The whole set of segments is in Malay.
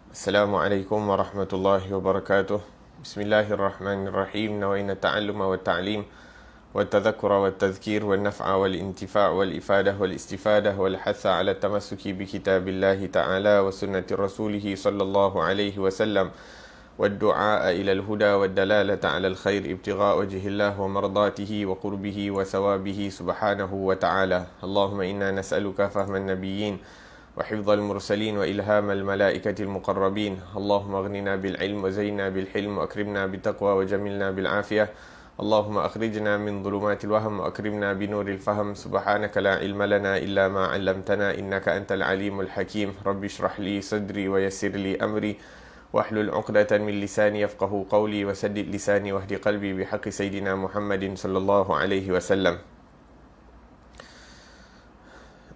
Assalamualaikum warahmatullahi wabarakatuh. Bismillahirrahmanirrahim. Nawaina ta'alluma wa ta'lim wa tadhakkura wa tadhkir wa naf'a wal intifa' wal ifadah wal istifadah wal hatha ala tamassuki bi kitabillahi ta'ala wa sunnati rasulih sallallahu alaihi wasallam wa du'a ila al-huda wa dalalata ala al-khair ibtigha' wajhillah wa mardatihi wa qurbihi wa thawabihi subhanahu wa ta'ala. Allahumma inna nas'aluka fahman nabiyyin وحفظ المرسلين وإلهام الملائكة المقربين. اللهم اغننا بالعلم وزينا بالحلم وأكرمنا بالتقوى وجملنا بالعافية. اللهم أخرجنا من ظلمات الوهم وأكرمنا بنور الفهم. سبحانك لا علم لنا إلا ما علمتنا إنك أنت العليم الحكيم. رب اشرح لي صدري ويسر لي أمري واحلل عقدة من لساني يفقه قولي وسدد لساني واهد قلبي بحق سيدنا محمد صلى الله عليه وسلم.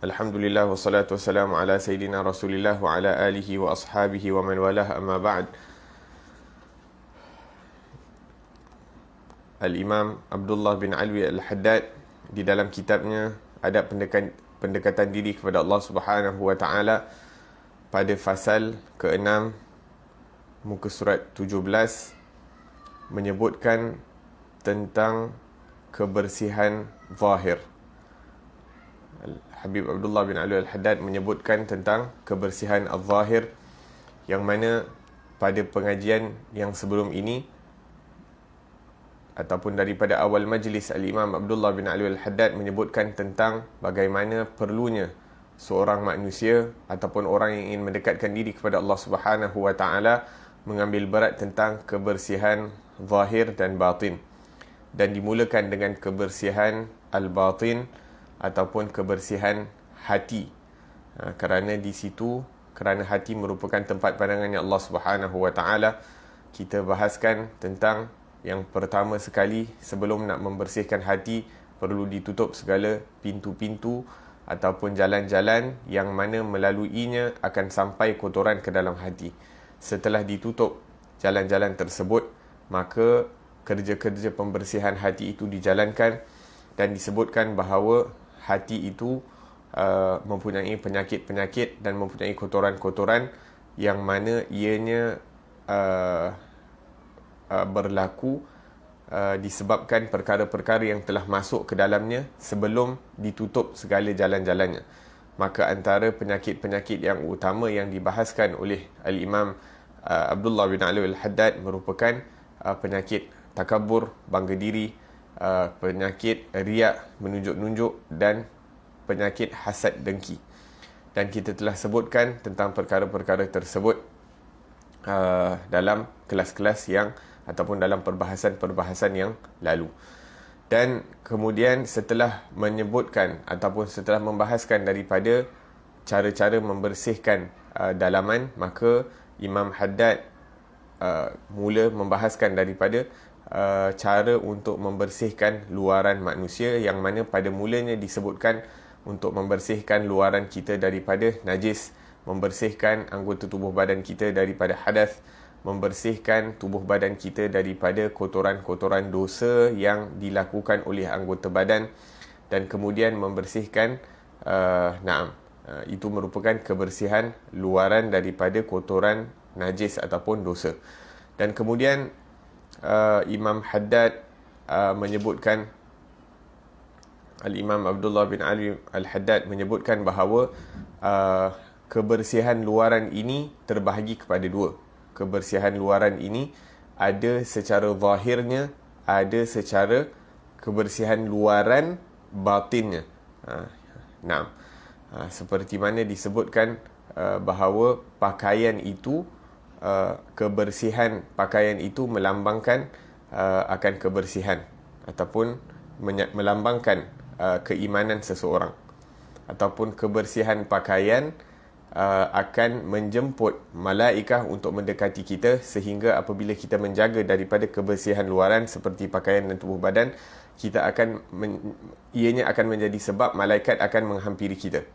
Alhamdulillah wassalatu wassalamu ala Sayyidina Rasulillah wa ala alihi wa ashabihi wa man walah, amma ba'd. Al-Imam Abdullah bin Alwi Al-Haddad di dalam kitabnya Adab Pendekatan Diri kepada Allah Subhanahu wa Ta'ala pada fasal ke-6 muka surat 17 menyebutkan tentang kebersihan zahir. Habib Abdullah bin Ali Al-Haddad menyebutkan tentang kebersihan al-zahir, yang mana pada pengajian yang sebelum ini ataupun daripada awal majlis, Al-Imam Abdullah bin Ali Al-Haddad menyebutkan tentang bagaimana perlunya seorang manusia ataupun orang yang ingin mendekatkan diri kepada Allah Subhanahu wa Ta'ala mengambil berat tentang kebersihan zahir dan batin, dan dimulakan dengan kebersihan al-batin ataupun kebersihan hati, kerana di situ, kerana hati merupakan tempat pandangannya Allah Subhanahu wa Ta'ala. Kita bahaskan tentang yang pertama sekali, sebelum nak membersihkan hati, perlu ditutup segala pintu-pintu ataupun jalan-jalan yang mana melaluinya akan sampai kotoran ke dalam hati. Setelah ditutup jalan-jalan tersebut, maka kerja-kerja pembersihan hati itu dijalankan, dan disebutkan bahawa hati itu mempunyai penyakit-penyakit dan mempunyai kotoran-kotoran yang mana ianya berlaku disebabkan perkara-perkara yang telah masuk ke dalamnya sebelum ditutup segala jalan-jalannya. Maka antara penyakit-penyakit yang utama yang dibahaskan oleh Al-Imam Abdullah bin Ali Al-Haddad merupakan penyakit takabur, bangga diri, penyakit riak, menunjuk-nunjuk, dan penyakit hasad dengki. Dan kita telah sebutkan tentang perkara-perkara tersebut dalam kelas-kelas yang ataupun dalam perbahasan-perbahasan yang lalu. Dan kemudian setelah menyebutkan ataupun setelah membahaskan daripada cara-cara membersihkan dalaman, maka Imam Haddad mula membahaskan daripada cara untuk membersihkan luaran manusia, yang mana pada mulanya disebutkan untuk membersihkan luaran kita daripada najis, membersihkan anggota tubuh badan kita daripada hadas, membersihkan tubuh badan kita daripada kotoran-kotoran dosa yang dilakukan oleh anggota badan, dan kemudian membersihkan itu merupakan kebersihan luaran daripada kotoran najis ataupun dosa. Dan kemudian Imam Haddad menyebutkan, Al-Imam Abdullah bin Ali Al-Haddad menyebutkan bahawa kebersihan luaran ini terbahagi kepada dua. Kebersihan luaran ini ada secara zahirnya, ada secara kebersihan luaran batinnya. Seperti mana disebutkan bahawa pakaian itu, kebersihan pakaian itu melambangkan akan kebersihan ataupun melambangkan keimanan seseorang, ataupun kebersihan pakaian akan menjemput malaikah untuk mendekati kita, sehingga apabila kita menjaga daripada kebersihan luaran seperti pakaian dan tubuh badan, kita akan ianya akan menjadi sebab malaikat akan menghampiri kita.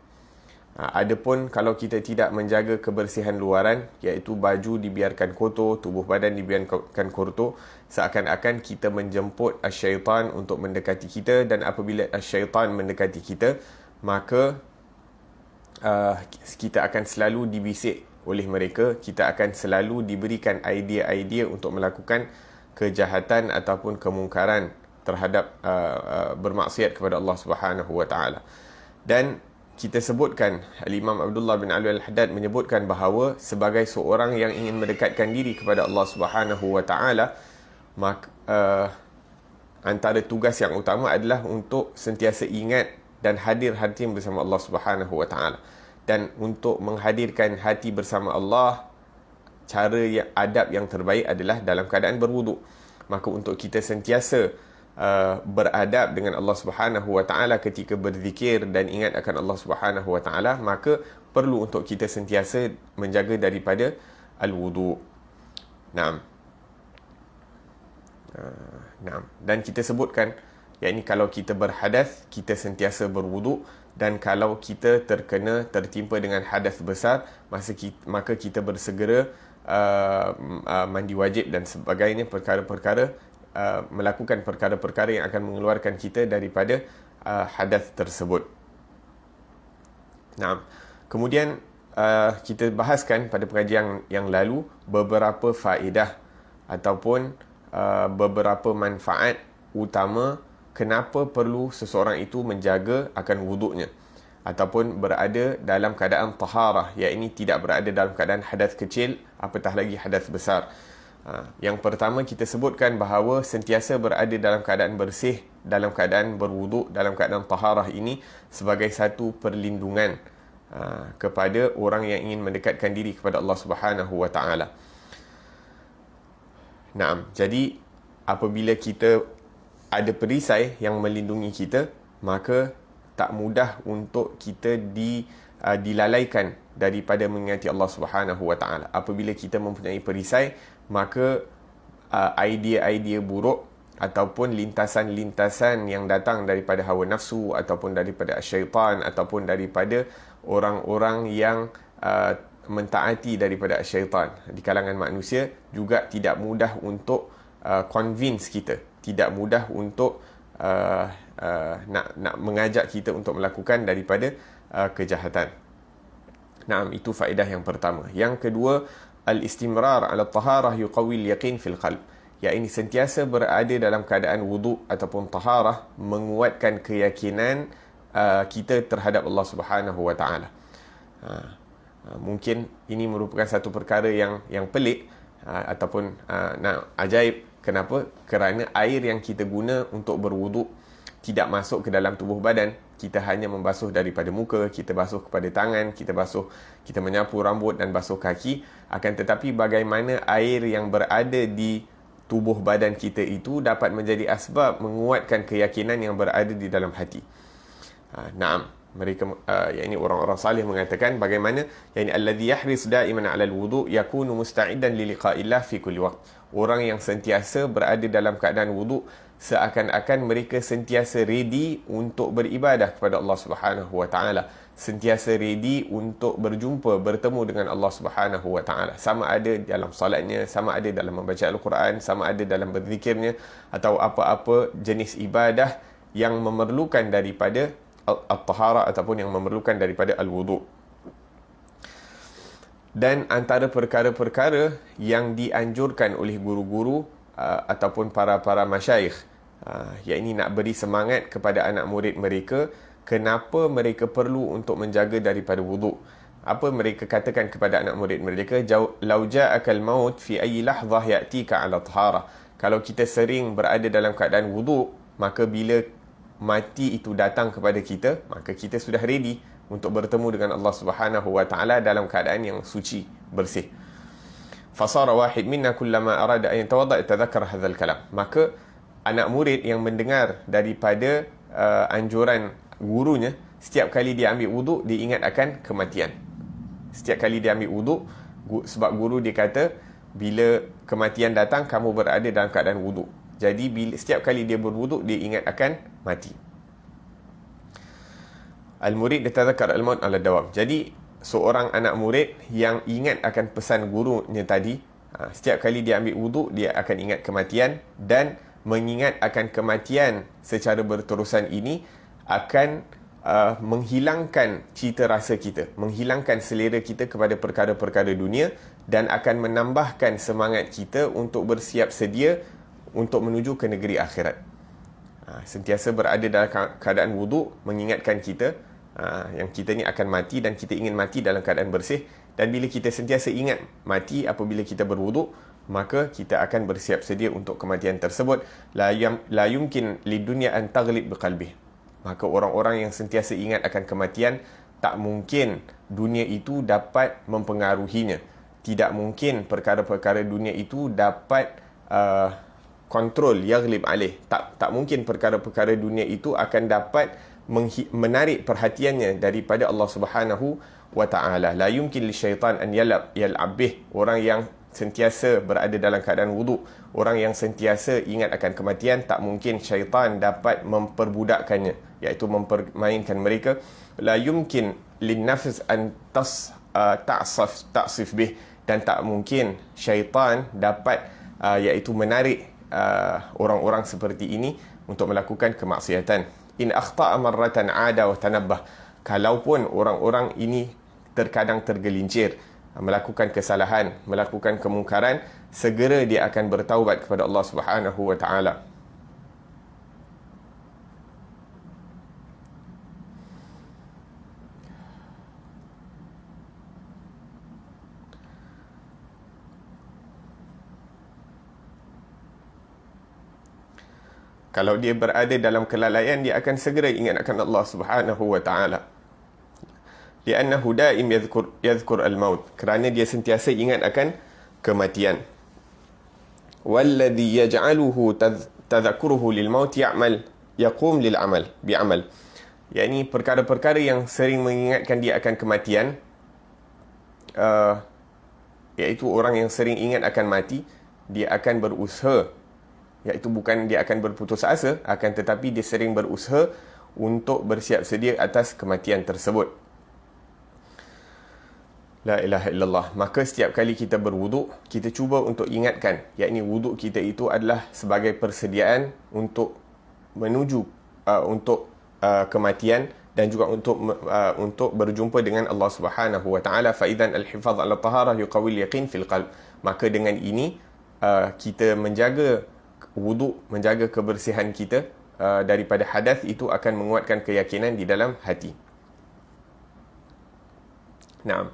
Adapun kalau kita tidak menjaga kebersihan luaran, iaitu baju dibiarkan kotor, tubuh badan dibiarkan kotor, seakan-akan kita menjemput syaitan untuk mendekati kita, dan apabila syaitan mendekati kita, maka kita akan selalu dibisik oleh mereka, kita akan selalu diberikan idea-idea untuk melakukan kejahatan ataupun kemungkaran terhadap bermaksiat kepada Allah Subhanahu wa taala. Dan kita sebutkan, Al-Imam Abdullah bin Alwi Al-Haddad menyebutkan bahawa sebagai seorang yang ingin mendekatkan diri kepada Allah Subhanahu wa taala, maka antara tugas yang utama adalah untuk sentiasa ingat dan hadir hati bersama Allah Subhanahu wa taala. Dan untuk menghadirkan hati bersama Allah, cara adab yang terbaik adalah dalam keadaan berwuduk. Maka untuk kita sentiasa beradab dengan Allah Subhanahu wa taala ketika berzikir dan ingat akan Allah Subhanahu wa taala, maka perlu untuk kita sentiasa menjaga daripada al-wudu. Naam. Dan kita sebutkan, yakni kalau kita berhadas, kita sentiasa berwuduk, dan kalau kita tertimpa dengan hadas besar, maka kita bersegera mandi wajib dan sebagainya, melakukan perkara-perkara yang akan mengeluarkan kita daripada hadas tersebut. Nah, kemudian kita bahaskan pada pengajian yang lalu beberapa faedah ataupun beberapa manfaat utama kenapa perlu seseorang itu menjaga akan wuduknya ataupun berada dalam keadaan taharah, iaitu tidak berada dalam keadaan hadas kecil, apatah lagi hadas besar. Yang pertama, kita sebutkan bahawa sentiasa berada dalam keadaan bersih, dalam keadaan berwuduk, dalam keadaan taharah ini sebagai satu perlindungan kepada orang yang ingin mendekatkan diri kepada Allah Subhanahu wa taala. Naam, jadi apabila kita ada perisai yang melindungi kita, maka tak mudah untuk kita dilalaikan daripada mengingati Allah Subhanahu wa taala. Apabila kita mempunyai perisai, maka idea-idea buruk ataupun lintasan-lintasan yang datang daripada hawa nafsu ataupun daripada syaitan ataupun daripada orang-orang yang mentaati daripada syaitan di kalangan manusia juga tidak mudah untuk convince kita, tidak mudah untuk nak mengajak kita untuk melakukan daripada kejahatan. Naam, itu faedah yang pertama. Yang kedua, al-istimrar ala taharah yuqawwi al-yaqin fil qalb. Iaitu sentiasa berada dalam keadaan wuduk ataupun taharah menguatkan keyakinan kita terhadap Allah Subhanahu wa taala. Mungkin ini merupakan satu perkara yang pelik ataupun ajaib. Kenapa? Kerana air yang kita guna untuk berwuduk tidak masuk ke dalam tubuh badan. Kita hanya membasuh daripada muka, kita basuh kepada tangan, kita menyapu rambut dan basuh kaki. Akan tetapi bagaimana air yang berada di tubuh badan kita itu dapat menjadi asbab menguatkan keyakinan yang berada di dalam hati. Naam, mereka yakni orang-orang salih mengatakan bagaimana yakni alladhi yahris da'iman 'ala al-wudu' yakunu musta'idan li liqa'illah fi kulli waqt. Orang yang sentiasa berada dalam keadaan wuduk seakan-akan mereka sentiasa ready untuk beribadah kepada Allah Subhanahu wa taala, sentiasa ready untuk bertemu dengan Allah Subhanahu wa taala, sama ada dalam solatnya, sama ada dalam membaca al-Quran, sama ada dalam berzikirnya atau apa-apa jenis ibadah yang memerlukan daripada at-taharah ataupun yang memerlukan daripada al-wudu'. Dan antara perkara-perkara yang dianjurkan oleh guru-guru ataupun para masyayikh, iaitu nak beri semangat kepada anak murid mereka, kenapa mereka perlu untuk menjaga daripada wuduk. Apa mereka katakan kepada anak murid mereka? Lau ja'akal maut fi ayyi lahzah ya'tika 'ala taharah. Kalau kita sering berada dalam keadaan wuduk, maka bila mati itu datang kepada kita, maka kita sudah ready untuk bertemu dengan Allah Subhanahu wa taala dalam keadaan yang suci, bersih. Fasara wahid minna kullama arada an yatawadda yatadhakkar hadzal kalam. Maka anak murid yang mendengar daripada anjuran gurunya, setiap kali dia ambil wuduk dia ingat akan kematian. Setiap kali dia ambil wuduk, sebab guru dia kata bila kematian datang kamu berada dalam keadaan wuduk. Jadi setiap kali dia berwuduk dia ingat akan mati. Al-murid yatadhakkar al-maut ala dawam. Jadi seorang anak murid yang ingat akan pesan gurunya tadi, setiap kali dia ambil wuduk dia akan ingat kematian, dan mengingat akan kematian secara berterusan ini akan menghilangkan cita rasa kita, menghilangkan selera kita kepada perkara-perkara dunia dan akan menambahkan semangat kita untuk bersiap sedia untuk menuju ke negeri akhirat. Sentiasa berada dalam keadaan wuduk mengingatkan kita yang kita ni akan mati dan kita ingin mati dalam keadaan bersih. Dan bila kita sentiasa ingat mati apabila kita berwuduk, maka kita akan bersiap sedia untuk kematian tersebut. La yumkin lidunya an taghlib biqalbih. Maka orang-orang yang sentiasa ingat akan kematian, tak mungkin dunia itu dapat mempengaruhinya. Tidak mungkin perkara-perkara dunia itu dapat kontrol, yaghlib alaih. Tak mungkin perkara-perkara dunia itu akan dapat menarik perhatiannya daripada Allah Subhanahu wa ta'ala. La yumkin li syaitan an yal'ab bih. Orang yang sentiasa berada dalam keadaan wuduk, orang yang sentiasa ingat akan kematian, tak mungkin syaitan dapat memperbudakkannya, iaitu mempermainkan mereka. La yumkin lin nafs an ta'sif bih. Dan tak mungkin syaitan dapat iaitu menarik orang-orang seperti ini untuk melakukan kemaksiatan. In akhta'a marratan 'ada wa tanabbah. Kalaupun orang-orang ini terkadang tergelincir, melakukan kesalahan, melakukan kemungkaran, segera dia akan bertaubat kepada Allah Subhanahu wa ta'ala. Kalau dia berada dalam kelalaian, dia akan segera ingat akan Allah Subhanahu wa ta'ala. Li'annahu da'im yadhkur al-maut. Kerana dia sentiasa ingat akan kematian. Walladhi yaj'aluhu tadhakuruhu lil-maut yaqum lil-amal bi'amal. Yakni perkara-perkara yang sering mengingatkan dia akan kematian, iaitu orang yang sering ingat akan mati, dia akan berusaha, iaitu bukan dia akan berputus asa, akan tetapi dia sering berusaha untuk bersiap sedia atas kematian tersebut. La ilaha illallah. Maka setiap kali kita berwuduk, kita cuba untuk ingatkan, yakni wuduk kita itu adalah sebagai persediaan untuk menuju kematian dan juga untuk berjumpa dengan Allah Subhanahu wa ta'ala. Fa idzan al-hifadz 'ala taharah yuqawwil yaqin fil qalb. Maka dengan ini kita menjaga wuduk, menjaga kebersihan kita daripada hadas, itu akan menguatkan keyakinan di dalam hati. Naam.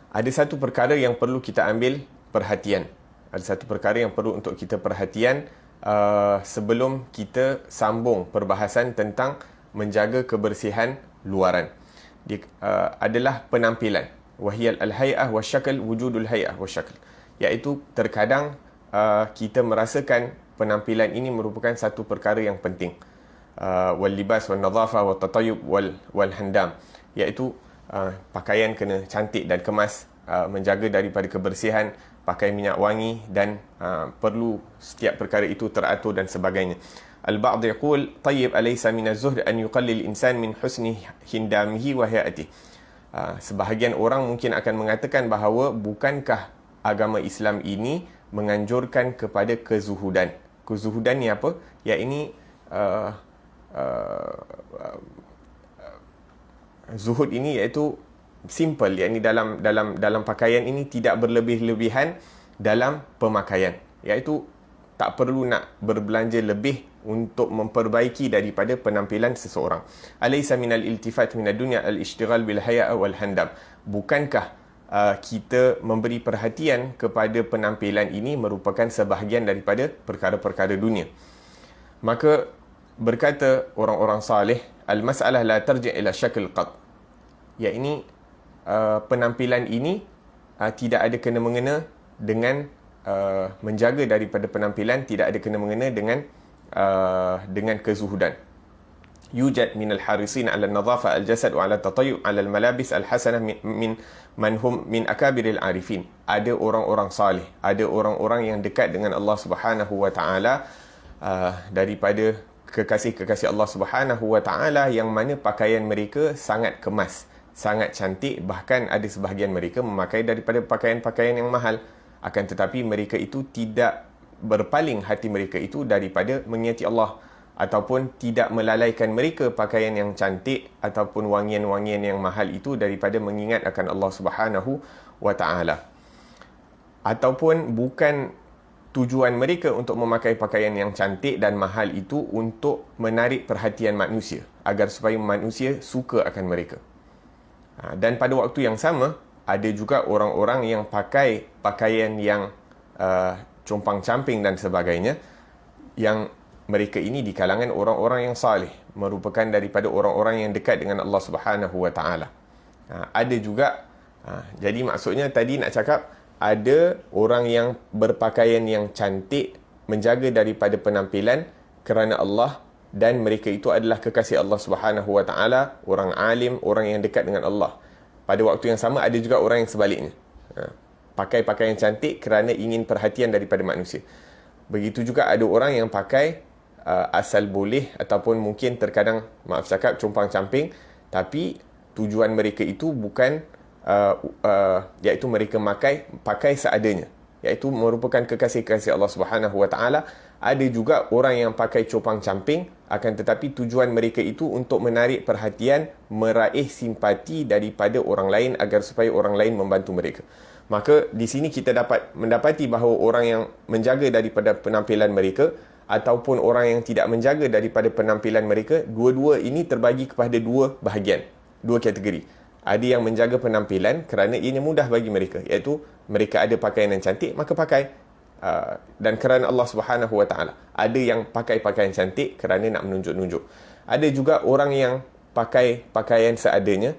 Ada satu perkara yang perlu kita ambil perhatian. Ada satu perkara yang perlu untuk kita perhatian sebelum kita sambung perbahasan tentang menjaga kebersihan luaran. Dia adalah penampilan. Wahiyal al-hay'ah wa syakl, wujudul hay'ah wa syakl. Iaitu terkadang kita merasakan penampilan ini merupakan satu perkara yang penting. Wal libas wal nadhafah wal tatayyub wal handam. Iaitu pakaian kena cantik dan kemas, menjaga daripada kebersihan, pakai minyak wangi dan perlu setiap perkara itu teratur dan sebagainya. Al-ba'd yaqul tayyib alaysa min az-zuhd an yuqallil insan min husni hindamihi wa hayatihi. Sebahagian orang mungkin akan mengatakan bahawa bukankah agama Islam ini menganjurkan kepada kezuhudan. Kezuhudan ni apa? Ya, ini zuhud ini iaitu simple, yakni dalam pakaian ini tidak berlebih-lebihan dalam pemakaian, iaitu tak perlu nak berbelanja lebih untuk memperbaiki daripada penampilan seseorang. Alaysa minal iltifat minad dunya al-ishtighal bil haya' wal handam. Bukankah kita memberi perhatian kepada penampilan ini merupakan sebahagian daripada perkara-perkara dunia? Maka berkata orang-orang salih, al-mas'alah la tarji' ila syakl qat. Yakni penampilan ini tidak ada kena-mengena dengan menjaga daripada penampilan, tidak ada kena-mengena dengan kezuhudan. Yujad min al-harisin 'ala an-nadhafa al-jasad wa 'ala at-tatayyub 'ala al-malabis al-hasanah min manhum min akabiril arifin. Ada orang-orang salih, ada orang-orang yang dekat dengan Allah Subhanahu wa ta'ala, daripada kekasih-kekasih Allah Subhanahu wa ta'ala, yang mana pakaian mereka sangat kemas, sangat cantik. Bahkan ada sebahagian mereka memakai daripada pakaian-pakaian yang mahal. Akan tetapi mereka itu tidak berpaling hati mereka itu daripada mengingati Allah ataupun tidak melalaikan mereka pakaian yang cantik ataupun wangian-wangian yang mahal itu daripada mengingat akan Allah Subhanahu wa taala. Ataupun bukan tujuan mereka untuk memakai pakaian yang cantik dan mahal itu untuk menarik perhatian manusia agar supaya manusia suka akan mereka. Dan pada waktu yang sama, ada juga orang-orang yang pakai pakaian yang compang-camping dan sebagainya, yang mereka ini di kalangan orang-orang yang salih, merupakan daripada orang-orang yang dekat dengan Allah Subhanahu wa taala. Ada juga, jadi maksudnya tadi nak cakap, ada orang yang berpakaian yang cantik, menjaga daripada penampilan kerana Allah, dan mereka itu adalah kekasih Allah Subhanahu wa taala, orang alim, orang yang dekat dengan Allah. Pada waktu yang sama ada juga orang yang sebaliknya, pakai pakaian cantik kerana ingin perhatian daripada manusia. Begitu juga ada orang yang pakai asal boleh, ataupun mungkin terkadang, maaf cakap, compang-camping, tapi tujuan mereka itu bukan iaitu mereka pakai seadanya, iaitu merupakan kekasih-kekasih Allah Subhanahu wa taala. Ada juga orang yang pakai compang-camping, akan tetapi tujuan mereka itu untuk menarik perhatian, meraih simpati daripada orang lain agar supaya orang lain membantu mereka. Maka di sini kita dapat mendapati bahawa orang yang menjaga daripada penampilan mereka ataupun orang yang tidak menjaga daripada penampilan mereka, dua-dua ini terbagi kepada dua bahagian, dua kategori. Ada yang menjaga penampilan kerana ianya mudah bagi mereka, iaitu mereka ada pakaian yang cantik, maka pakai, dan kerana Allah Subhanahu wa taala. Ada yang pakai pakaian cantik kerana nak menunjuk-nunjuk. Ada juga orang yang pakai pakaian seadanya,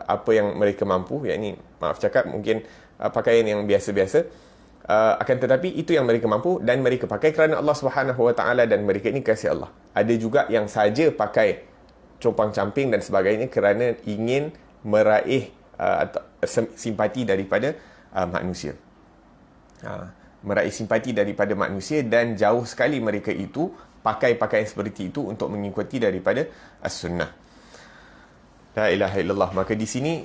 apa yang mereka mampu, yakni maaf cakap mungkin pakaian yang biasa-biasa, akan tetapi itu yang mereka mampu dan mereka pakai kerana Allah Subhanahu wa taala dan mereka ini kasih Allah. Ada juga yang saja pakai compang-camping dan sebagainya kerana ingin meraih simpati daripada manusia. Meraih simpati daripada manusia, dan jauh sekali mereka itu pakai pakaian seperti itu untuk mengikuti daripada as-sunnah. La ilaha illallah. Maka di sini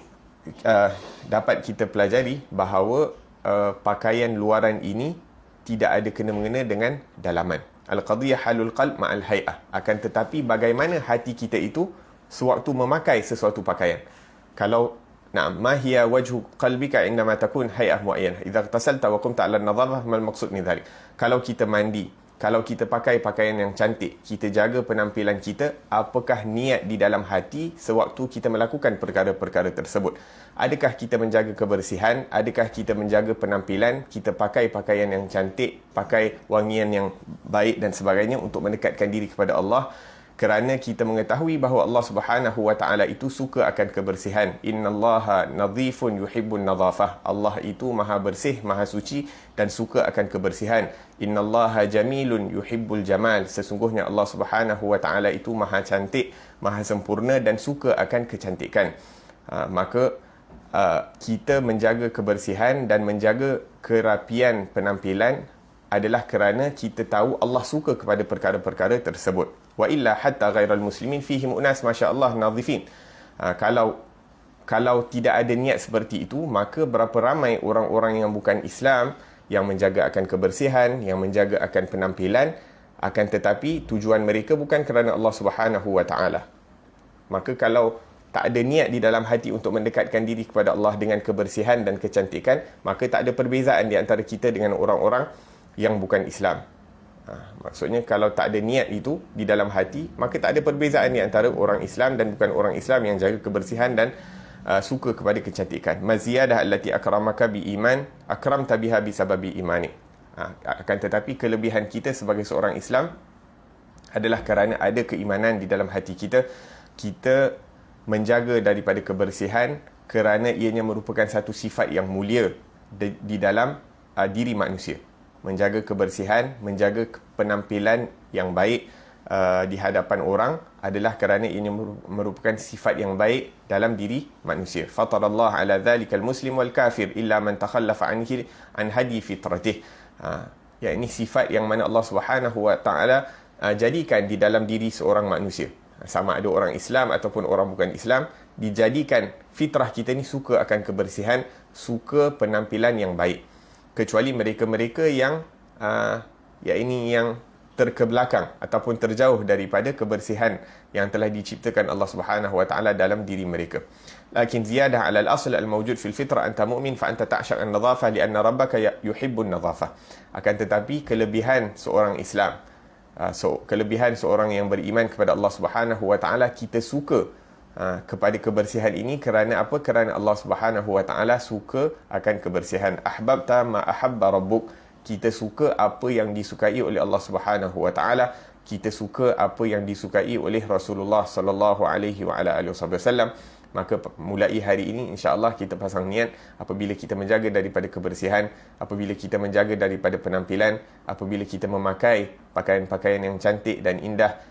dapat kita pelajari bahawa pakaian luaran ini tidak ada kena-mengena dengan dalaman. Al-qadiyah halul qalb ma'al hay'ah. Akan tetapi bagaimana hati kita itu sewaktu memakai sesuatu pakaian. Kalau ma hiya wajhu qalbika indama takun hay'ah muayyanah. Idza tasalta wa qumta 'ala an-nadhafah, mal maqsud min dhalik. Kalau kita mandi, kalau kita pakai pakaian yang cantik, kita jaga penampilan kita, apakah niat di dalam hati sewaktu kita melakukan perkara-perkara tersebut? Adakah kita menjaga kebersihan? Adakah kita menjaga penampilan? Kita pakai pakaian yang cantik, pakai wangian yang baik dan sebagainya untuk mendekatkan diri kepada Allah, kerana kita mengetahui bahawa Allah Subhanahu wa taala itu suka akan kebersihan. Innallaha nadhifun yuhibbun nadhafah. Allah itu maha bersih, maha suci dan suka akan kebersihan. Innallaha jamilun yuhibbul jamal. Sesungguhnya Allah Subhanahu wa taala itu maha cantik, maha sempurna dan suka akan kecantikan. Maka kita menjaga kebersihan dan menjaga kerapian penampilan adalah kerana kita tahu Allah suka kepada perkara-perkara tersebut. Wa illa hatta ghairal muslimin fihim unas masya-Allah nadhifin. Kalau tidak ada niat seperti itu, maka berapa ramai orang-orang yang bukan Islam yang menjaga akan kebersihan, yang menjaga akan penampilan, akan tetapi tujuan mereka bukan kerana Allah Subhanahu wa taala. Maka kalau tak ada niat di dalam hati untuk mendekatkan diri kepada Allah dengan kebersihan dan kecantikan, maka tak ada perbezaan di antara kita dengan orang-orang yang bukan Islam. Maksudnya kalau tak ada niat itu di dalam hati, maka tak ada perbezaan di antara orang Islam dan bukan orang Islam yang jaga kebersihan dan suka kepada kecantikan. Maziyadah allati akramaka bi iman akramta biha bi sababi imani. Akan tetapi kelebihan kita sebagai seorang Islam adalah kerana ada keimanan di dalam hati kita. Kita menjaga daripada kebersihan kerana ianya merupakan satu sifat yang mulia di dalam diri manusia. Menjaga kebersihan, menjaga penampilan yang baik di hadapan orang adalah kerana ini merupakan sifat yang baik dalam diri manusia. Fatarallah ala dhalikal muslim wal kafir illa man takhallafa an hadi fitratih. Ya, ini sifat yang mana Allah Subhanahu wa taala jadikan di dalam diri seorang manusia. Sama ada orang Islam ataupun orang bukan Islam, dijadikan fitrah kita ni suka akan kebersihan, suka penampilan yang baik. Kecuali mereka-mereka yang yang terkebelakang ataupun terjauh daripada kebersihan yang telah diciptakan Allah Subhanahu wa taala dalam diri mereka. Lakin ziyadah 'ala al-asl al-mawjud fil fitrah anta mu'min fa anta ta'shaq an-nadhafah li'anna rabbaka yuhibbu an-nadhafah. Akan tetapi kelebihan seorang Islam, kelebihan seorang yang beriman kepada Allah Subhanahu wa taala, kita suka kepada kebersihan ini kerana apa? Kerana Allah Subhanahu wa taala suka akan kebersihan. Ahbabta ma ahabba rabbuk. Kita suka apa yang disukai oleh Allah Subhanahu wa taala, kita suka apa yang disukai oleh Rasulullah sallallahu alaihi wa ala alihi wasallam. Maka mulai hari ini insya-Allah kita pasang niat, apabila kita menjaga daripada kebersihan, apabila kita menjaga daripada penampilan, apabila kita memakai pakaian-pakaian yang cantik dan indah,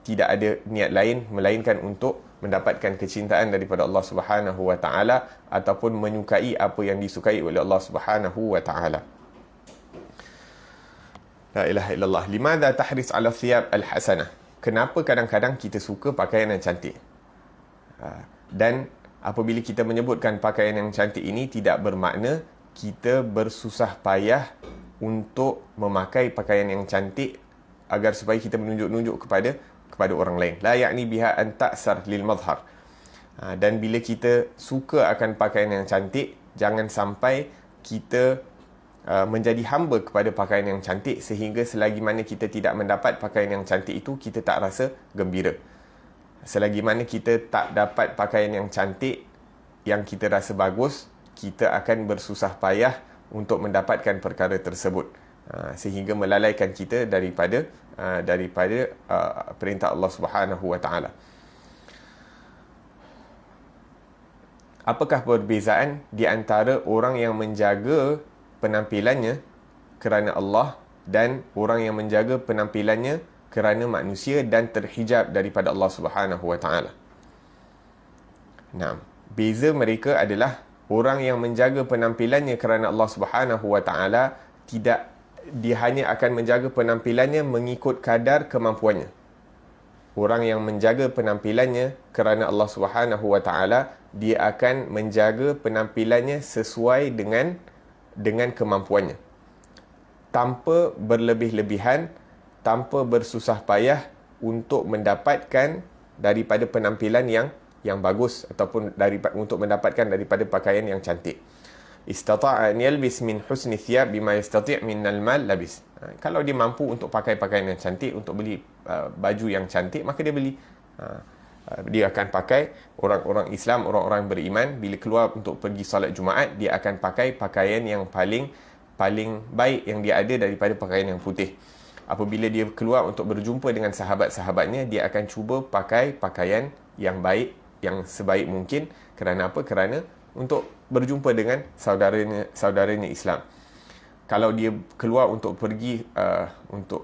tidak ada niat lain melainkan untuk mendapatkan kecintaan daripada Allah Subhanahu wa taala ataupun menyukai apa yang disukai oleh Allah Subhanahu wa taala. La ilaha illallah. Limadha tahris ala thiyab al-hasanah? Kenapa kadang-kadang kita suka pakaian yang cantik? Dan apabila kita menyebutkan pakaian yang cantik ini, tidak bermakna kita bersusah payah untuk memakai pakaian yang cantik agar supaya kita menunjuk-nunjuk kepada orang lain. La ya'ni biha an ta'sar lil madhhar. Dan bila kita suka akan pakaian yang cantik, jangan sampai kita menjadi hamba kepada pakaian yang cantik, sehingga selagi mana kita tidak mendapat pakaian yang cantik itu, kita tak rasa gembira. Selagi mana kita tak dapat pakaian yang cantik yang kita rasa bagus, kita akan bersusah payah untuk mendapatkan perkara tersebut, sehingga melalaikan kita daripada perintah Allah Subhanahu wa taala. Apakah perbezaan di antara orang yang menjaga penampilannya kerana Allah dan orang yang menjaga penampilannya kerana manusia dan terhijab daripada Allah Subhanahu wa taala? Nah, beza mereka adalah orang yang menjaga penampilannya kerana Allah Subhanahu wa taala, dia hanya akan menjaga penampilannya mengikut kadar kemampuannya. Orang yang menjaga penampilannya kerana Allah Subhanahu wa taala, dia akan menjaga penampilannya sesuai dengan kemampuannya, tanpa berlebih-lebihan, tanpa bersusah payah untuk mendapatkan daripada penampilan yang bagus ataupun untuk mendapatkan daripada pakaian yang cantik. Istata'a an yalbis min husni thiyab bima yastati' min al-mal labis. Kalau dia mampu untuk pakai pakaian yang cantik, untuk beli baju yang cantik, maka dia beli. Dia akan pakai. Orang-orang Islam, orang-orang beriman, bila keluar untuk pergi salat Jumaat, dia akan pakai pakaian yang paling baik yang dia ada daripada pakaian yang putih. Apabila dia keluar untuk berjumpa dengan sahabat-sahabatnya, dia akan cuba pakai pakaian yang baik, yang sebaik mungkin. Kerana apa? Kerana untuk berjumpa dengan saudaranya Islam. Kalau dia keluar untuk pergi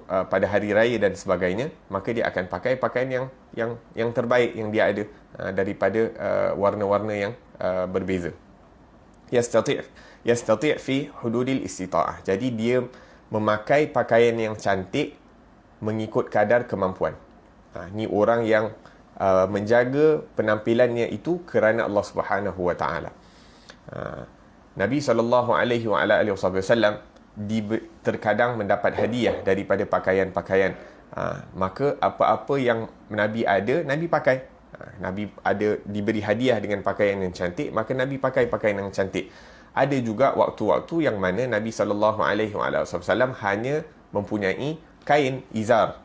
pada hari raya dan sebagainya, maka dia akan pakai pakaian yang terbaik yang dia ada daripada warna-warna yang berbeza. Yastati' fi hududil istita'ah. Jadi dia memakai pakaian yang cantik mengikut kadar kemampuan. Ni orang yang menjaga penampilannya itu kerana Allah Subhanahu wa taala. Nabi SAW terkadang mendapat hadiah daripada pakaian-pakaian. Maka apa-apa yang Nabi ada, Nabi pakai. Nabi ada diberi hadiah dengan pakaian yang cantik, maka Nabi pakai pakaian yang cantik. Ada juga waktu-waktu yang mana Nabi SAW hanya mempunyai kain izar.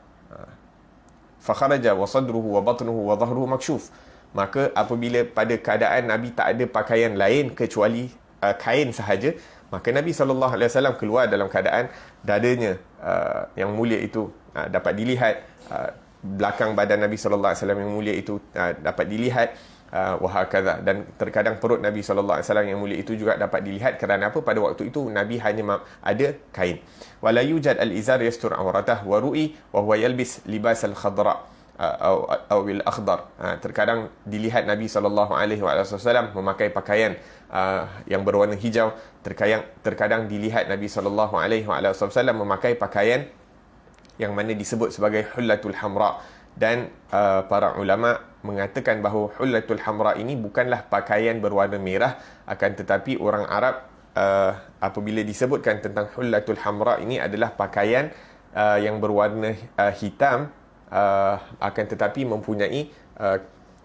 Fakharaja wa sadruhu wa batnuhu wa dhahruhu makshuf. Maka apabila pada keadaan Nabi tak ada pakaian lain kecuali kain sahaja, maka Nabi SAW keluar dalam keadaan dadanya yang mulia itu dapat dilihat, belakang badan Nabi SAW yang mulia itu dapat dilihat, wahakadha. Dan terkadang perut Nabi SAW yang mulia itu juga dapat dilihat. Kerana apa? Pada waktu itu Nabi hanya ada kain. Wala yujad al-izar yastur awratah wa ru'i wa huwa yalbis libas al-khadra atau al-akhdar. Terkadang dilihat Nabi SAW memakai pakaian yang berwarna hijau. Terkadang dilihat Nabi SAW memakai pakaian yang mana disebut sebagai hullatul hamra. Dan para ulama mengatakan bahawa hullatul hamra ini bukanlah pakaian berwarna merah, akan tetapi orang Arab apabila disebutkan tentang hullatul hamra ini adalah pakaian yang berwarna hitam, akan tetapi mempunyai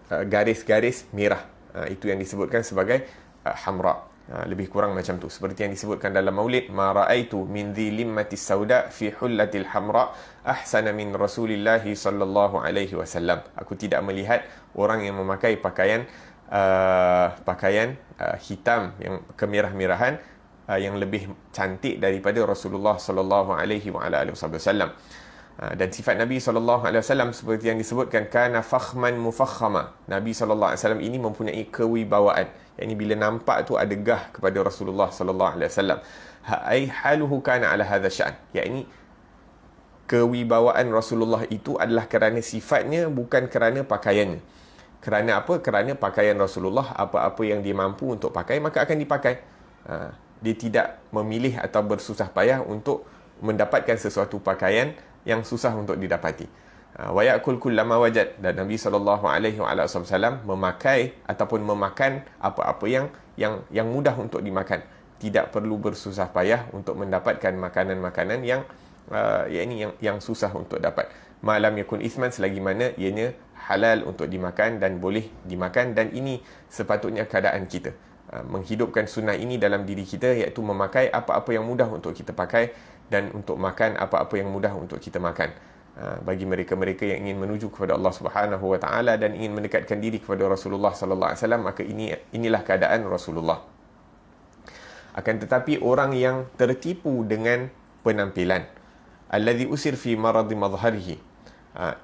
garis-garis merah. Itu yang disebutkan sebagai hamra. Lebih kurang macam tu, seperti yang disebutkan dalam maulid, ma ra'aitu min dhi limmatis sauda fi hullatil hamra ahsana min Rasulillah sallallahu alaihi wasallam. Aku tidak melihat orang yang memakai pakaian hitam yang kemerah-merahan yang lebih cantik daripada Rasulullah sallallahu alaihi wasallam. Dan sifat Nabi SAW seperti yang disebutkan, kana fakhman mufakhama. Nabi SAW ini mempunyai kewibawaan, yakni bila nampak tu ada gah kepada Rasulullah SAW. Ai haluhu kana ala hadha sya'n, yakni kewibawaan Rasulullah itu adalah kerana sifatnya, bukan kerana pakaiannya. Kerana apa? Kerana pakaian Rasulullah, apa-apa yang dia mampu untuk pakai, maka akan dipakai. Dia tidak memilih atau bersusah payah untuk mendapatkan sesuatu pakaian yang susah untuk didapati. Wa ya'kul kullama wajad. Dan Nabi SAW memakai ataupun memakan apa-apa yang mudah untuk dimakan. Tidak perlu bersusah payah untuk mendapatkan makanan-makanan yang susah untuk dapat. Malam yakun isman, selagi mana ianya halal untuk dimakan dan boleh dimakan. Dan ini sepatutnya keadaan kita, menghidupkan sunnah ini dalam diri kita, iaitu memakai apa-apa yang mudah untuk kita pakai dan untuk makan apa-apa yang mudah untuk kita makan. Bagi mereka-mereka yang ingin menuju kepada Allah Subhanahu wa taala dan ingin mendekatkan diri kepada Rasulullah sallallahu alaihi wasallam, maka inilah keadaan Rasulullah. Akan tetapi orang yang tertipu dengan penampilan, alladhi usir fi marad madhharihi,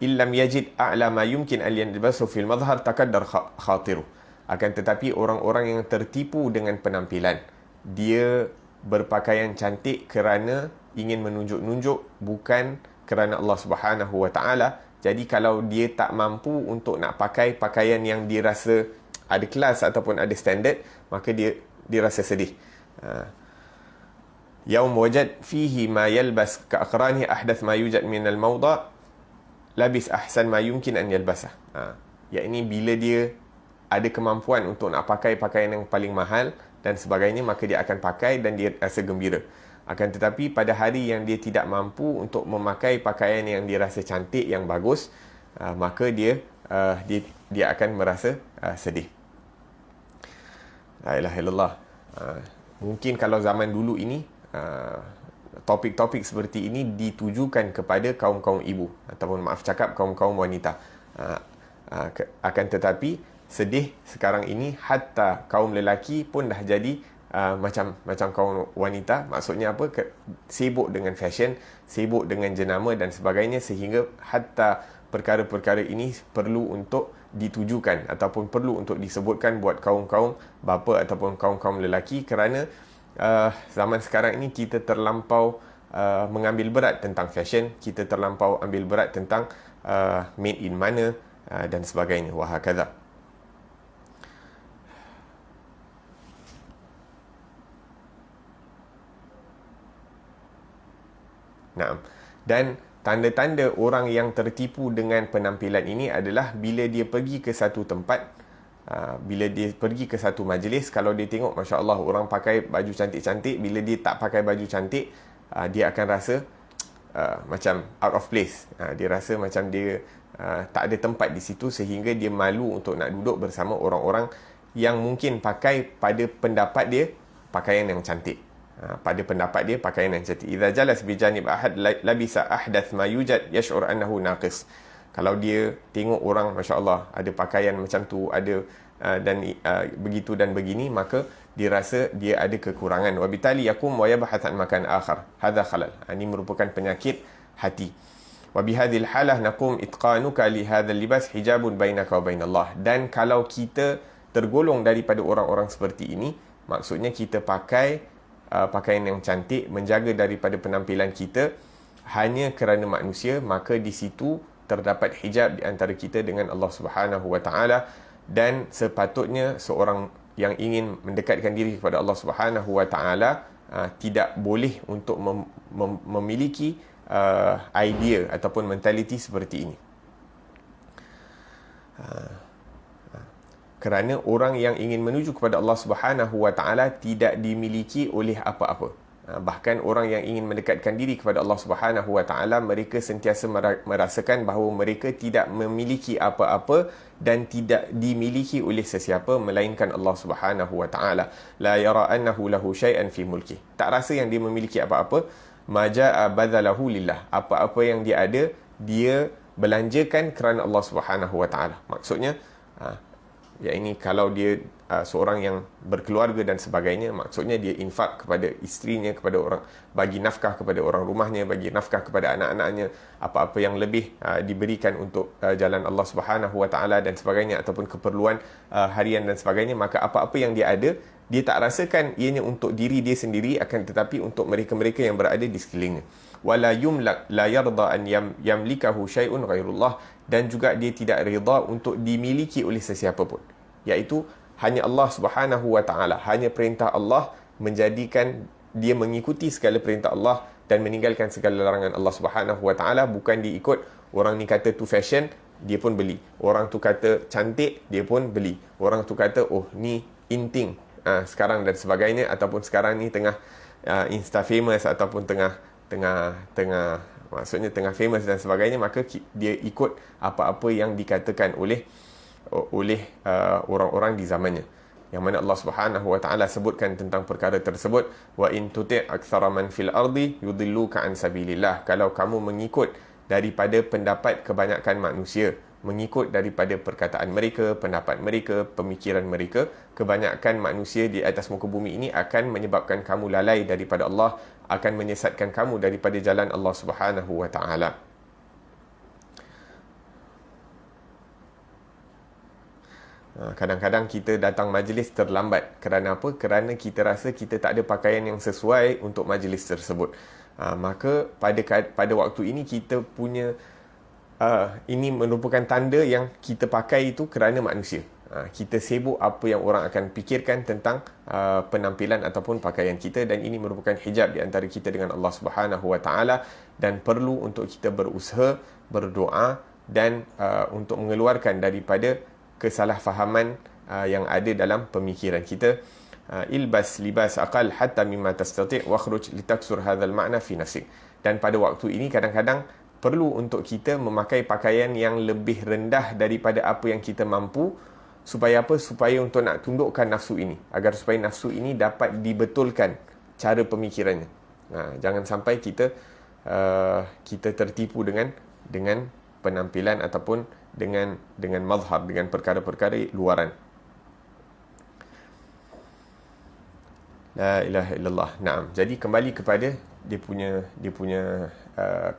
illam yajid a'la ma yumkin an yalbasu fil madhhar takaddar khatiru. Akan tetapi orang-orang yang tertipu dengan penampilan, dia berpakaian cantik kerana ingin menunjuk-nunjuk, bukan kerana Allah Subhanahu wa taala. Jadi kalau dia tak mampu untuk nak pakai pakaian yang dirasa ada kelas ataupun ada standard, maka dia rasa sedih. Yaum wajad fihi ma yalbas ka aqrani ahdath ma yujad min al-mawda labis ahsan ma yumkin an yalbasah. Yakni bila dia ada kemampuan untuk nak pakai pakaian yang paling mahal dan sebagainya, maka dia akan pakai dan dia rasa gembira. Akan tetapi pada hari yang dia tidak mampu untuk memakai pakaian yang dia rasa cantik, yang bagus, maka dia akan merasa sedih. La ilaha illallah. Mungkin kalau zaman dulu ini, topik-topik seperti ini ditujukan kepada kaum-kaum ibu, ataupun maaf cakap kaum-kaum wanita. Akan tetapi sedih sekarang ini hatta kaum lelaki pun dah jadi macam kaum wanita. Maksudnya apa? Sibuk dengan fashion, sibuk dengan jenama dan sebagainya, sehingga hatta perkara-perkara ini perlu untuk ditujukan ataupun perlu untuk disebutkan buat kaum-kaum bapa ataupun kaum-kaum lelaki, kerana zaman sekarang ini kita terlampau mengambil berat tentang fashion, kita terlampau ambil berat tentang made in mana dan sebagainya. Wahakadha. Dan tanda-tanda orang yang tertipu dengan penampilan ini adalah bila dia pergi ke satu tempat, bila dia pergi ke satu majlis, kalau dia tengok Masya Allah orang pakai baju cantik-cantik, bila dia tak pakai baju cantik, dia akan rasa macam out of place. Dia rasa macam dia tak ada tempat di situ, sehingga dia malu untuk nak duduk bersama orang-orang yang mungkin pakai pada pendapat dia pakaian yang cantik. Pada pendapat dia pakaian yang cantik. Idza jalas bi janib ahad labisa ahdath ma yujad yash'ur annahu naqis. Kalau dia tengok orang masya-Allah ada pakaian macam tu, ada dan begitu dan begini, maka dia rasa dia ada kekurangan. Wa bitali yakum wa yabhath an makan akhar. Hadha khalal. Ini merupakan penyakit hati. Wa bihadhil halah naqum itqanuka li hadzal libas hijabun bainaka wa bainallah. Dan kalau kita tergolong daripada orang-orang seperti ini, maksudnya kita pakai pakaian yang cantik, menjaga daripada penampilan kita hanya kerana manusia, maka di situ terdapat hijab di antara kita dengan Allah Subhanahu wa taala. Dan sepatutnya seorang yang ingin mendekatkan diri kepada Allah Subhanahu wa taala tidak boleh untuk memiliki idea ataupun mentaliti seperti ini. Kerana orang yang ingin menuju kepada Allah Subhanahu wa taala tidak dimiliki oleh apa-apa. Bahkan orang yang ingin mendekatkan diri kepada Allah Subhanahu Wa Taala, mereka sentiasa merasakan bahawa mereka tidak memiliki apa-apa dan tidak dimiliki oleh sesiapa melainkan Allah Subhanahu Wa Taala. La yara annahu lahu syai'an fi mulki. Tak rasa yang dia memiliki apa-apa. Maja'a badzalahu lillah. Apa-apa yang dia ada, dia belanjakan kerana Allah Subhanahu Wa Taala. Maksudnya, ya ini kalau dia seorang yang berkeluarga dan sebagainya, maksudnya dia infak kepada isterinya, kepada orang, bagi nafkah kepada orang rumahnya, bagi nafkah kepada anak-anaknya, apa-apa yang lebih diberikan untuk jalan Allah Subhanahu Wa Taala dan sebagainya, ataupun keperluan harian dan sebagainya, maka apa-apa yang dia ada, dia tak rasakan ianya untuk diri dia sendiri, akan tetapi untuk mereka-mereka yang berada di sekelilingnya. Wala yumlak la yarda an yamlikahu syai'un ghairullah, dan juga dia tidak rida untuk dimiliki oleh sesiapa pun, iaitu hanya Allah Subhanahu Wa Taala, hanya perintah Allah menjadikan dia mengikuti segala perintah Allah dan meninggalkan segala larangan Allah Subhanahu Wa Taala. Bukan diikut orang ni kata tu fashion, dia pun beli. Orang tu kata cantik, dia pun beli. Orang tu kata oh ni inting sekarang dan sebagainya, ataupun sekarang ni tengah insta famous, ataupun tengah maksudnya tengah famous dan sebagainya, maka dia ikut apa-apa yang dikatakan oleh orang-orang di zamannya, yang mana Allah Subhanahu Wa Taala sebutkan tentang perkara tersebut, wa in tuti' aktsara man fil ardi yudilluka an sabilillah. Kalau kamu mengikut daripada pendapat kebanyakan manusia, mengikut daripada perkataan mereka, pendapat mereka, pemikiran mereka, kebanyakan manusia di atas muka bumi ini akan menyebabkan kamu lalai daripada Allah, akan menyesatkan kamu daripada jalan Allah Subhanahu Wa Taala. Kadang-kadang kita datang majlis terlambat. Kerana apa? Kerana kita rasa kita tak ada pakaian yang sesuai untuk majlis tersebut. Maka pada waktu ini kita punya ini merupakan tanda yang kita pakai itu kerana manusia. Kita sibuk apa yang orang akan fikirkan tentang penampilan ataupun pakaian kita, dan ini merupakan hijab di antara kita dengan Allah Subhanahu Wa Taala, dan perlu untuk kita berusaha, berdoa, dan untuk mengeluarkan daripada kesalahfahaman yang ada dalam pemikiran kita. Ilbas libas aqal hatta mimma tastati' wakhruj litaksur hadzal ma'na fi nafsik. Dan pada waktu ini kadang-kadang perlu untuk kita memakai pakaian yang lebih rendah daripada apa yang kita mampu. Supaya apa? Supaya untuk nak tundukkan nafsu ini, agar supaya nafsu ini dapat dibetulkan cara pemikirannya. Jangan sampai kita tertipu dengan penampilan ataupun dengan mazhar, dengan perkara-perkara luaran. La ilaha illallah. Naam. Jadi kembali kepada dia punya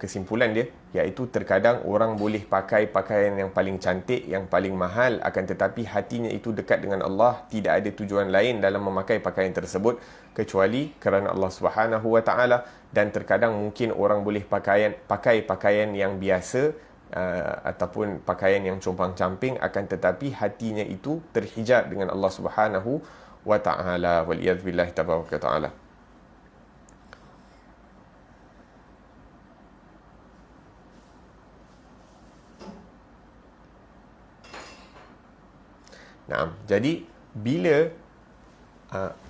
kesimpulan dia, iaitu terkadang orang boleh pakai pakaian yang paling cantik, yang paling mahal, akan tetapi hatinya itu dekat dengan Allah, tidak ada tujuan lain dalam memakai pakaian tersebut kecuali kerana Allah Subhanahu Wa Taala. Dan terkadang mungkin orang boleh pakai pakaian yang biasa, ataupun pakaian yang compang-camping, akan tetapi hatinya itu terhijab dengan Allah Subhanahu Wa Taala. Waliyadz billahi tabaraka taala. Jadi bila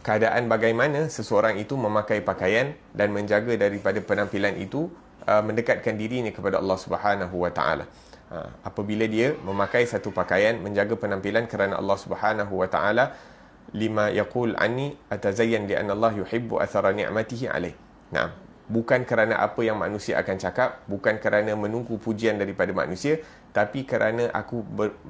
keadaan bagaimana seseorang itu memakai pakaian dan menjaga daripada penampilan itu, mendekatkan dirinya kepada Allah Subhanahu Wa Taala. Apabila dia memakai satu pakaian, menjaga penampilan kerana Allah Subhanahu Wa Taala, lima yaqul anni atazayyan li anna Allah yuhibbu athara ni'matihi alaih. Bukan kerana apa yang manusia akan cakap, bukan kerana menunggu pujian daripada manusia, tapi kerana aku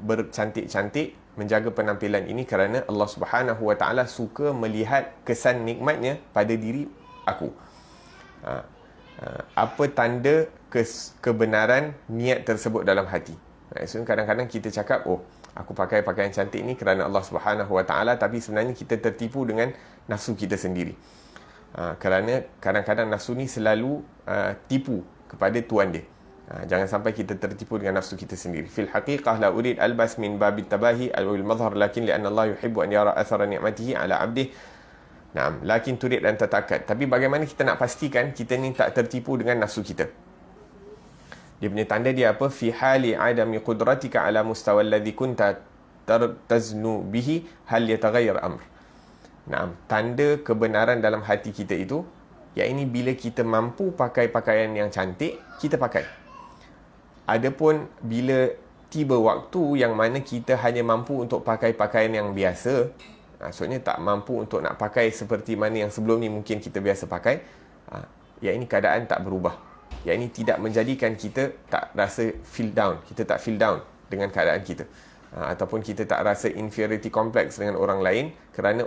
bercantik-cantik, menjaga penampilan ini kerana Allah Subhanahu Wa Taala suka melihat kesan nikmatnya pada diri aku. Apa tanda kebenaran niat tersebut dalam hati? So kadang-kadang kita cakap, oh, aku pakai pakaian cantik ni kerana Allah Subhanahu Wa Taala, tapi sebenarnya kita tertipu dengan nafsu kita sendiri. Kerana kadang-kadang nafsu ni selalu tipu kepada tuan dia. Jangan sampai kita tertipu dengan nafsu kita sendiri. Fil haqiqah la urid albas min babit tabahi al madhhar, lakin lianna Allah yuhibbu an yara athara ni'matihi ala 'abdihi. Lakin turid dan tatakat. Tapi bagaimana kita nak pastikan kita ni tak tertipu dengan nafsu kita? Dia punya tanda dia apa? Fi hali adami qudratika ala mustawa alladhi kunta taznu bihi hal yataghayyar amr. Tanda kebenaran dalam hati kita itu, Iaitu bila kita mampu pakai pakaian yang cantik, kita pakai. Adapun bila tiba waktu yang mana kita hanya mampu untuk pakai pakaian yang biasa, maksudnya tak mampu untuk nak pakai seperti mana yang sebelum ni mungkin kita biasa pakai, iaitu keadaan tak berubah. Iaitu tidak menjadikan kita tak rasa feel down. Kita tak feel down dengan keadaan kita. Ataupun kita tak rasa inferiority complex dengan orang lain kerana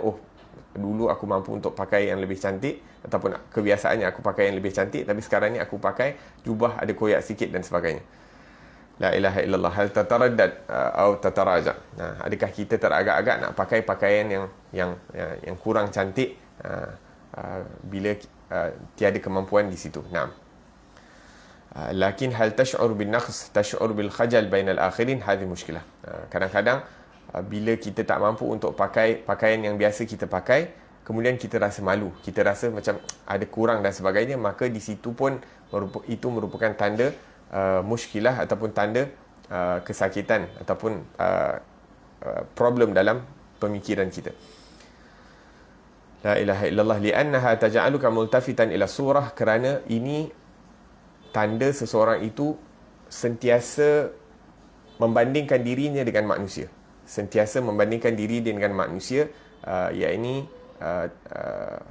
dulu aku mampu untuk pakai yang lebih cantik, ataupun kebiasaannya aku pakai yang lebih cantik, tapi sekarang ni aku pakai jubah ada koyak sikit dan sebagainya. La ilaha illallah, hal tataraddad atau tataraja. Adakah kita teragak-agak nak pakai pakaian yang kurang cantik bila tiada kemampuan di situ? Naam. Lakin hal tash'ur bin naqs, tash'ur bil khajal bainal akhirin, hadhi mushkilah. Kadang-kadang bila kita tak mampu untuk pakai pakaian yang biasa kita pakai, kemudian kita rasa malu, kita rasa macam ada kurang dan sebagainya, maka di situ pun itu merupakan tanda mushkilah ataupun tanda kesakitan ataupun problem dalam pemikiran kita. La ilaha illallah, li'annaha taj'aluka multafitan ila surah, kerana ini tanda seseorang itu sentiasa membandingkan dirinya dengan manusia. Sentiasa membandingkan diri dengan manusia, iaitu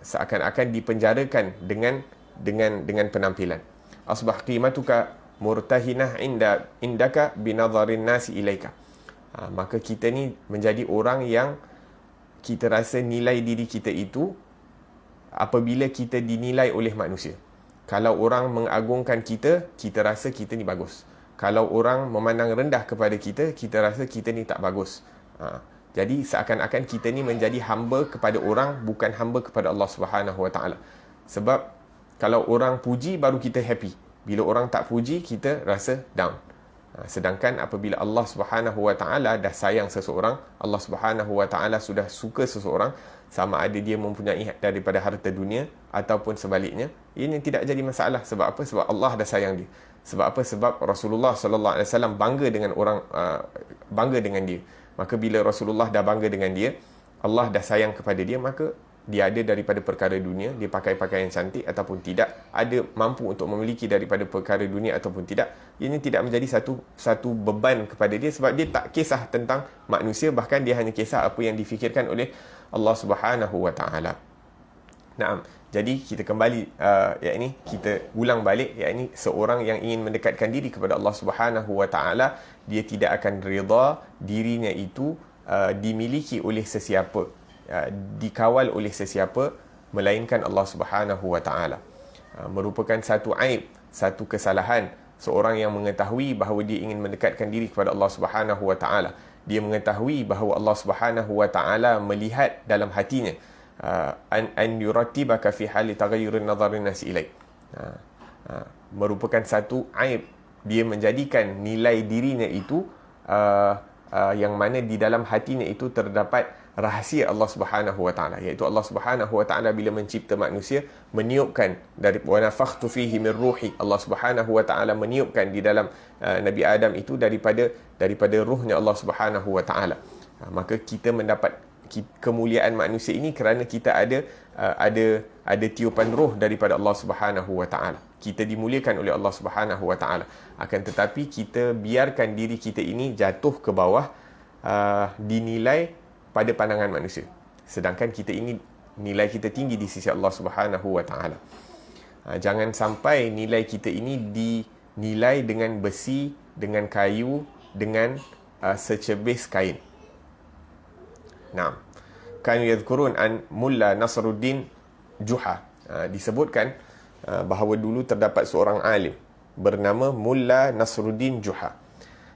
seakan-akan dipenjarakan dengan penampilan. Asbah qimatuka murtahinah indaka binadharin nasi ilaika. Maka kita ni menjadi orang yang kita rasa nilai diri kita itu apabila kita dinilai oleh manusia. Kalau orang mengagungkan kita, kita rasa kita ni bagus. Kalau orang memandang rendah kepada kita, kita rasa kita ni tak bagus. Jadi seakan-akan kita ni menjadi hamba kepada orang, bukan hamba kepada Allah Subhanahu Wa Taala. Sebab kalau orang puji baru kita happy. Bila orang tak puji, kita rasa down. Sedangkan apabila Allah Subhanahu Wa Taala dah sayang seseorang, Allah Subhanahu Wa Taala sudah suka seseorang, sama ada dia mempunyai daripada harta dunia ataupun sebaliknya, ini tidak jadi masalah. Sebab apa? Sebab Allah dah sayang dia. Sebab apa? Sebab Rasulullah sallallahu alaihi wasallam bangga dengan orang, bangga dengan dia. Maka bila Rasulullah dah bangga dengan dia, Allah dah sayang kepada dia, maka dia ada daripada perkara dunia, dia pakai pakaian cantik ataupun tidak, ada mampu untuk memiliki daripada perkara dunia ataupun tidak, ini tidak menjadi satu beban kepada dia, sebab dia tak kisah tentang manusia, bahkan dia hanya kisah apa yang difikirkan oleh Allah Subhanahu Wa Taala. Naam. Jadi kita kembali, yakni kita ulang balik, yakni seorang yang ingin mendekatkan diri kepada Allah Subhanahu Wa Taala, dia tidak akan redha dirinya itu dimiliki oleh sesiapa, dikawal oleh sesiapa melainkan Allah Subhanahu Wa Taala. Merupakan satu aib, satu kesalahan seorang yang mengetahui bahawa dia ingin mendekatkan diri kepada Allah Subhanahu Wa Taala. Dia mengetahui bahawa Allah Subhanahu Wa Taala melihat dalam hatinya, an yurattibaka fi hali taghayyurin nadharin nas ilaik. Merupakan satu aib dia menjadikan nilai dirinya itu yang mana di dalam hatinya itu terdapat rahsia Allah Subhanahu Wa Taala, iaitu Allah Subhanahu Wa Taala bila mencipta manusia meniupkan dari wa nafakhtu fihi min ruhi, Allah Subhanahu Wa Taala meniupkan di dalam Nabi Adam itu daripada ruhnya Allah Subhanahu Wa Taala. Maka kita mendapat kemuliaan manusia ini kerana kita ada tiupan roh daripada Allah Subhanahu Wa Taala. Kita dimuliakan oleh Allah Subhanahu Wa Taala. Akan tetapi kita biarkan diri kita ini jatuh ke bawah, dinilai pada pandangan manusia. Sedangkan kita ini nilai kita tinggi di sisi Allah Subhanahu Wa Taala. Jangan sampai nilai kita ini dinilai dengan besi, dengan kayu, dengan secebis kain. Naam. Kanu yadhkurun an Mulla Nasruddin Juha. Disebutkan bahawa dulu terdapat seorang alim bernama Mulla Nasruddin Juha.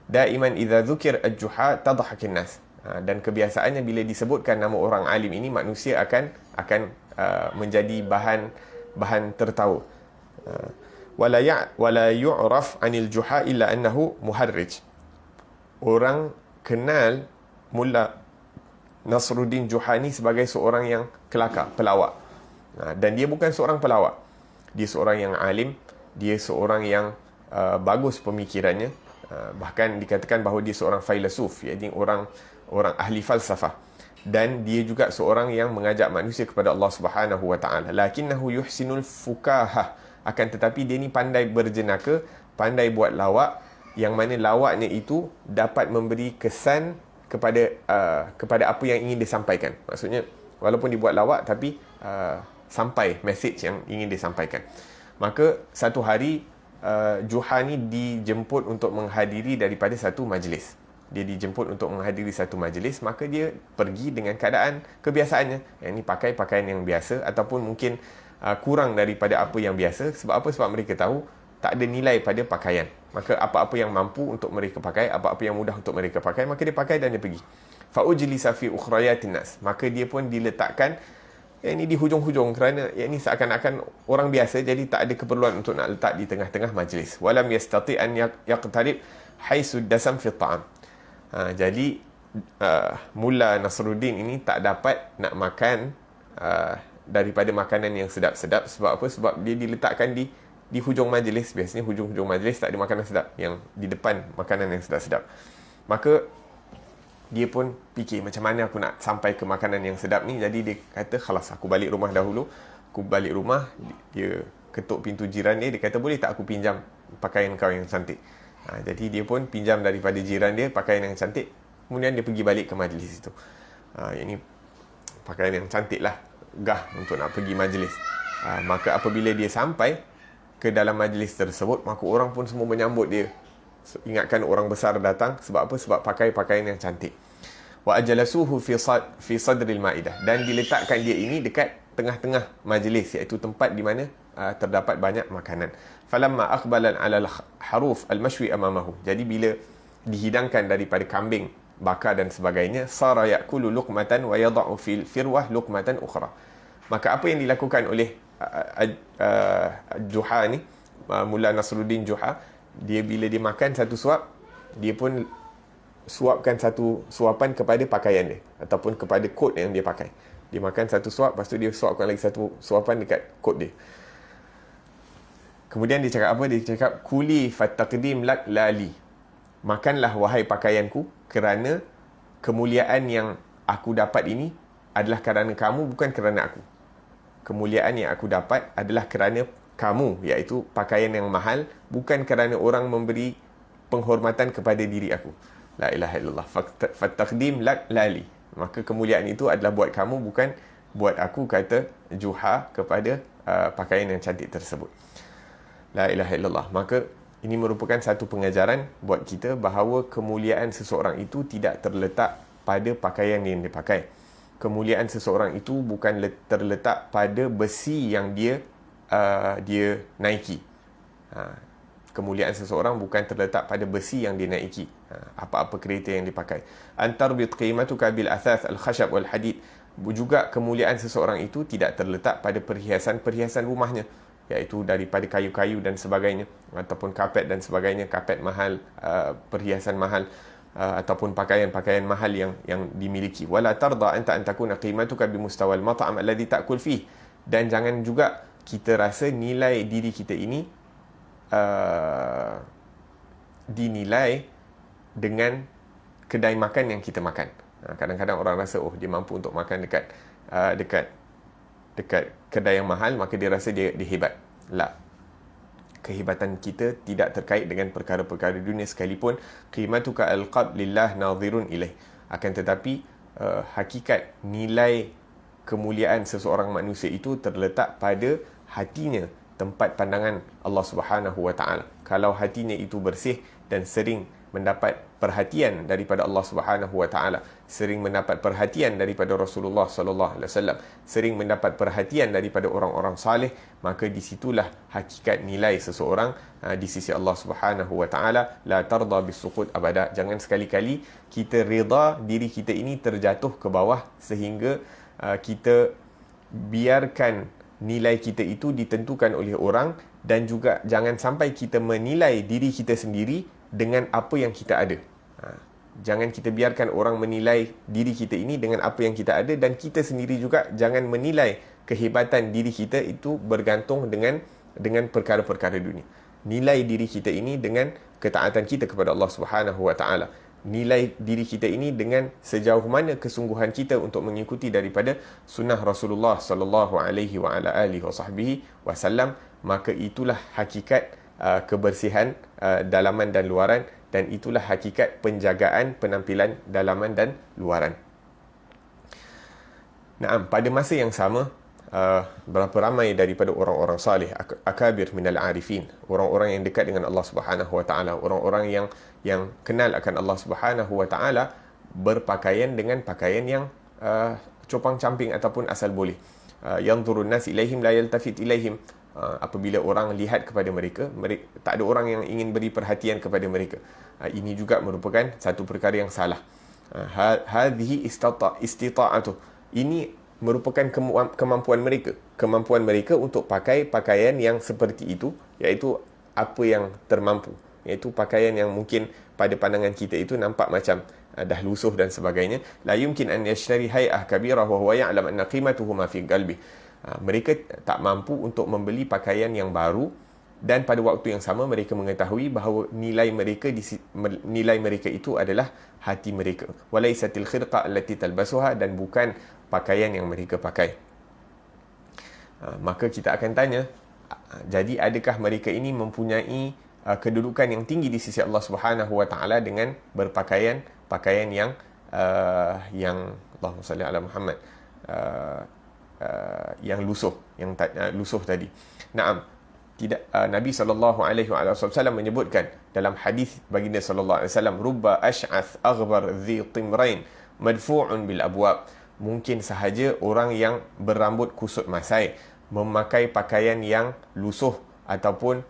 Daiman idza dzukir al-Juha tadhahakin nas. Dan kebiasaannya bila disebutkan nama orang alim ini, manusia akan menjadi bahan tertawa. Wala yu'raf anil Juha illa annahu muharrij. Orang kenal Mulla Nasruddin Juha ni sebagai seorang yang kelakar, pelawak. Dan dia bukan seorang pelawak. Dia seorang yang alim, dia seorang yang bagus pemikirannya. Bahkan dikatakan bahawa dia seorang filosof, iaitu orang ahli falsafah. dan dia juga seorang yang mengajak manusia kepada Allah Subhanahu wa taala. Lakinnahu yuhsinul fukahah, akan tetapi dia ni pandai berjenaka, pandai buat lawak, yang mana lawaknya itu dapat memberi kesan kepada apa yang ingin disampaikan. Maksudnya walaupun dibuat lawak tapi sampai message yang ingin disampaikan. Maka satu hari Juha ni dijemput untuk menghadiri daripada satu majlis. Dia dijemput untuk menghadiri satu majlis, maka dia pergi dengan keadaan kebiasaannya. Yang ni pakai pakaian yang biasa ataupun mungkin kurang daripada apa yang biasa. Sebab apa? Sebab mereka tahu tak ada nilai pada pakaian. Maka apa-apa yang mampu untuk mereka pakai, apa-apa yang mudah untuk mereka pakai, maka dia pakai dan dia pergi. Fa'ujlisa fi ukhrayatin nas. Maka dia pun diletakkan ini di hujung-hujung, kerana ini seakan-akan orang biasa, jadi tak ada keperluan untuk nak letak di tengah-tengah majlis. Walam yastati an yaqtarib haisu dasam fi ta'am. Jadi Mullah Nasruddin ini tak dapat nak makan daripada makanan yang sedap-sedap. Sebab apa? Sebab dia diletakkan di hujung majlis. Biasanya hujung-hujung majlis tak ada makanan sedap, yang di depan makanan yang sedap-sedap. Maka dia pun fikir macam mana aku nak sampai ke makanan yang sedap ni. Jadi dia kata, khalas, aku balik rumah dahulu. Aku balik rumah, dia ketuk pintu jiran dia. Dia kata, boleh tak aku pinjam pakaian kau yang cantik? Jadi dia pun pinjam daripada jiran dia pakaian yang cantik. Kemudian dia pergi balik ke majlis itu. Ini pakaian yang cantik lah, gah untuk nak pergi majlis. Maka apabila dia sampai ke dalam majlis tersebut, maka orang pun semua menyambut dia. Ingatkan orang besar datang. Sebab apa? Sebab pakai pakaian yang cantik. Wa ajalasuhu fi sadril maidah, dan diletakkan dia ini dekat tengah-tengah majlis, iaitu tempat di mana terdapat banyak makanan. Falamma aqbalan 'ala al-haruf al-mashwi amamahu. Jadi bila dihidangkan daripada kambing bakar dan sebagainya, sara ya'kulu luqmatan wa yad'u fil firwah luqmatan ukhra. Maka apa yang dilakukan oleh Juha ni, Mullah Nasruddin Juha, dia bila dia makan satu suap, dia pun suapkan satu suapan kepada pakaian dia ataupun kepada kot yang dia pakai. Dia makan satu suap, lepas tu dia suapkan lagi satu suapan dekat kot dia. Kemudian dia cakap apa? Dia cakap, kuli fattaqdim lak lali. Makanlah wahai pakaianku, kerana kemuliaan yang aku dapat ini adalah kerana kamu, bukan kerana aku. Kemuliaan yang aku dapat adalah kerana kamu, iaitu pakaian yang mahal, bukan kerana orang memberi penghormatan kepada diri aku. La ilaha illallah. Fattaqdim lak lali. Maka kemuliaan itu adalah buat kamu, bukan buat aku, kata Juha kepada pakaian yang cantik tersebut. La ilaha illallah. Maka ini merupakan satu pengajaran buat kita bahawa kemuliaan seseorang itu tidak terletak pada pakaian yang dia pakai. Kemuliaan seseorang itu bukan terletak pada besi yang dia naiki. Kemuliaan seseorang bukan terletak pada besi yang dia naiki, apa-apa kereta yang dipakai. Antarbit qimatuka bil athas al khashab wal hadid. Juga kemuliaan seseorang itu tidak terletak pada perhiasan-perhiasan rumahnya, iaitu daripada kayu-kayu dan sebagainya, ataupun kapet dan sebagainya, kapet mahal, perhiasan mahal, ataupun pakaian-pakaian mahal yang dimiliki. Wala tarda anta an takuna qimatuka bi mustawal mat'am alladhi ta'kul fih. Dan jangan juga kita rasa nilai diri kita ini dinilai dengan kedai makan yang kita makan. Kadang-kadang orang rasa, oh, dia mampu untuk makan dekat kedai yang mahal, maka dia rasa dia hebat. La. Kehebatan kita tidak terkait dengan perkara-perkara dunia, sekalipun qimatuka al-qalb lillah nadhirun ilaih. Akan tetapi hakikat nilai kemuliaan seseorang manusia itu terletak pada hatinya, tempat pandangan Allah Subhanahu wa taala. Kalau hatinya itu bersih dan sering mendapat perhatian daripada Allah Subhanahu wa taala, sering mendapat perhatian daripada Rasulullah sallallahu alaihi wasallam, sering mendapat perhatian daripada orang-orang saleh, maka disitulah hakikat nilai seseorang di sisi Allah Subhanahu wa taala. La tarda bisuqut abada. Jangan sekali-kali kita reda diri kita ini terjatuh ke bawah, sehingga kita biarkan nilai kita itu ditentukan oleh orang, dan juga jangan sampai kita menilai diri kita sendiri dengan apa yang kita ada. Jangan kita biarkan orang menilai diri kita ini dengan apa yang kita ada, dan kita sendiri juga jangan menilai kehebatan diri kita itu bergantung dengan perkara-perkara dunia. Nilai diri kita ini dengan ketaatan kita kepada Allah Subhanahu wa taala. nilai diri kita ini dengan sejauh mana kesungguhan kita untuk mengikuti daripada sunnah Rasulullah sallallahu alaihi wa ala alihi wasallam, maka itulah hakikat kebersihan dalaman dan luaran, dan itulah hakikat penjagaan penampilan dalaman dan luaran. Naam, pada masa yang sama, berapa ramai daripada orang-orang salih, akabir minal arifin, orang-orang yang dekat dengan Allah Subhanahu wa taala, orang-orang yang kenal akan Allah Subhanahu wa taala, berpakaian dengan pakaian yang copang-camping ataupun asal boleh. Yanzurun nas ilaihim la yaltafit ilaihim. Apabila orang lihat kepada mereka, tak ada orang yang ingin beri perhatian kepada mereka. Ini juga merupakan satu perkara yang salah. Hadhihi istita'atuh. Ini merupakan kemampuan mereka untuk pakai pakaian yang seperti itu, iaitu apa yang termampu, iaitu pakaian yang mungkin pada pandangan kita itu nampak macam dah lusuh dan sebagainya. La yumkin an yashtari hay'ah kabirah wa huwa ya'lam anna qimatuhu ma fi qalbi. Mereka tak mampu untuk membeli pakaian yang baru, dan pada waktu yang sama mereka mengetahui bahawa nilai mereka itu adalah hati mereka. Walaisatil khirqa allati talbasuha, dan bukan pakaian yang mereka pakai. Maka kita akan tanya, jadi adakah mereka ini mempunyai kedudukan yang tinggi di sisi Allah Subhanahu wa taala dengan berpakaian pakaian yang Allahumma salli ala Muhammad, yang lusuh, lusuh tadi. Naam, tidak. Nabi sallallahu alaihi wasallam menyebutkan dalam hadis baginda sallallahu alaihi wasallam, rubba ash'ath aghbar dhi timrain madfu'un bil abwab. Mungkin sahaja orang yang berambut kusut masai memakai pakaian yang lusuh ataupun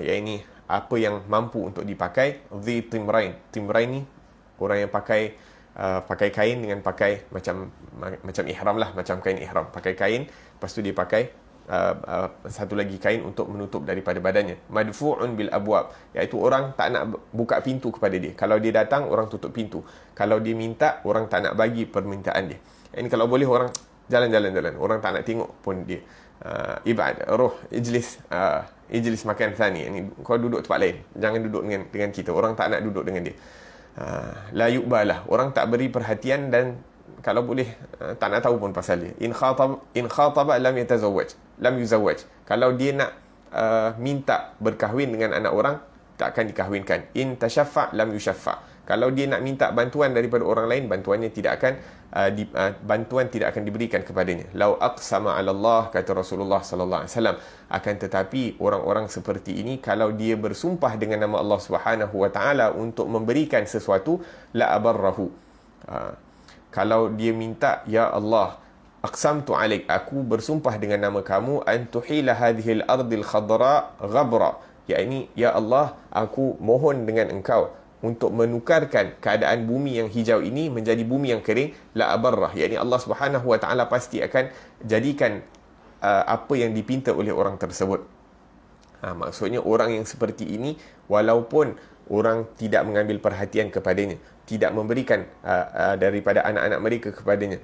yakni apa yang mampu untuk dipakai. Dhi timrain, timrain ni orang yang pakai kain dengan pakai macam ihram lah, macam kain ihram, pakai kain, lepas tu dia pakai satu lagi kain untuk menutup daripada badannya. Madfu'un bil abwab, iaitu orang tak nak buka pintu kepada dia. Kalau dia datang, orang tutup pintu. Kalau dia minta, orang tak nak bagi permintaan dia. Ini kalau boleh orang jalan, orang tak nak tengok pun dia. Ibad roh ijlis makan thani, ini kau duduk tempat lain, jangan duduk dengan kita. Orang tak nak duduk dengan dia. La yu'balah, orang tak beri perhatian, dan kalau boleh tak nak tahu pun pasal dia. In khataba lam yuzawwaj. Kalau dia nak minta berkahwin dengan anak orang, tak akan dikahwinkan. In tashaffa lam yushaffa. Kalau dia nak minta bantuan daripada orang lain, bantuan tidak akan diberikan kepadanya. Lau aqsama 'ala Allah, kata Rasulullah sallallahu alaihi wasallam. Akan tetapi orang-orang seperti ini, kalau dia bersumpah dengan nama Allah Subhanahu wa taala untuk memberikan sesuatu, la abarrahu. Kalau dia minta, ya Allah, aqsamtu 'alaik, aku bersumpah dengan nama kamu, an tuhila hadhil ardil khadra ghabra. Yakni, ya Allah, aku mohon dengan engkau untuk menukarkan keadaan bumi yang hijau ini menjadi bumi yang kering, la abarrah. Yakni Allah Subhanahu wa taala pasti akan jadikan apa yang dipinta oleh orang tersebut. Maksudnya orang yang seperti ini, walaupun orang tidak mengambil perhatian kepadanya, tidak memberikan daripada anak-anak mereka kepadanya,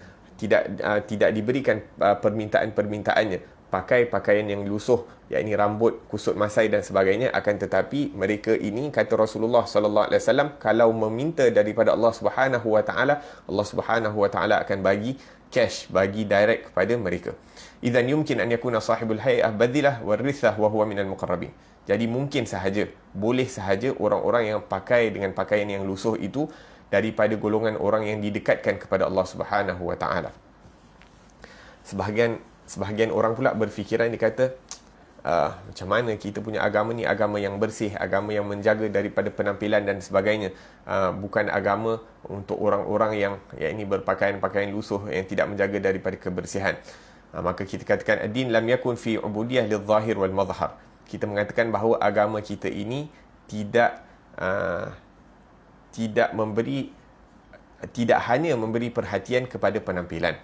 tidak diberikan permintaan-permintaannya, pakai pakaian yang lusuh, yakni rambut kusut masai dan sebagainya, akan tetapi mereka ini, kata Rasulullah sallallahu alaihi wasallam, kalau meminta daripada Allah Subhanahu wa taala, Allah Subhanahu wa taala akan bagi cash, bagi direct kepada mereka. Idzan yumkin an yakuna sahibul hay'ah badhilah warithah wa huwa minal muqarrabin. Jadi mungkin sahaja, boleh sahaja orang-orang yang pakai dengan pakaian yang lusuh itu daripada golongan orang yang didekatkan kepada Allah Subhanahu wa taala. Sebahagian orang pula berfikiran, dia kata, macam mana kita punya agama ni agama yang bersih, agama yang menjaga daripada penampilan dan sebagainya, bukan agama untuk orang-orang yang ini berpakaian-pakaian lusuh yang tidak menjaga daripada kebersihan. Maka kita katakan, ad-din lam yakun fi ubudiyah lidh-dhahir wal madhhar. Kita mengatakan bahawa agama kita ini tidak hanya memberi perhatian kepada penampilan.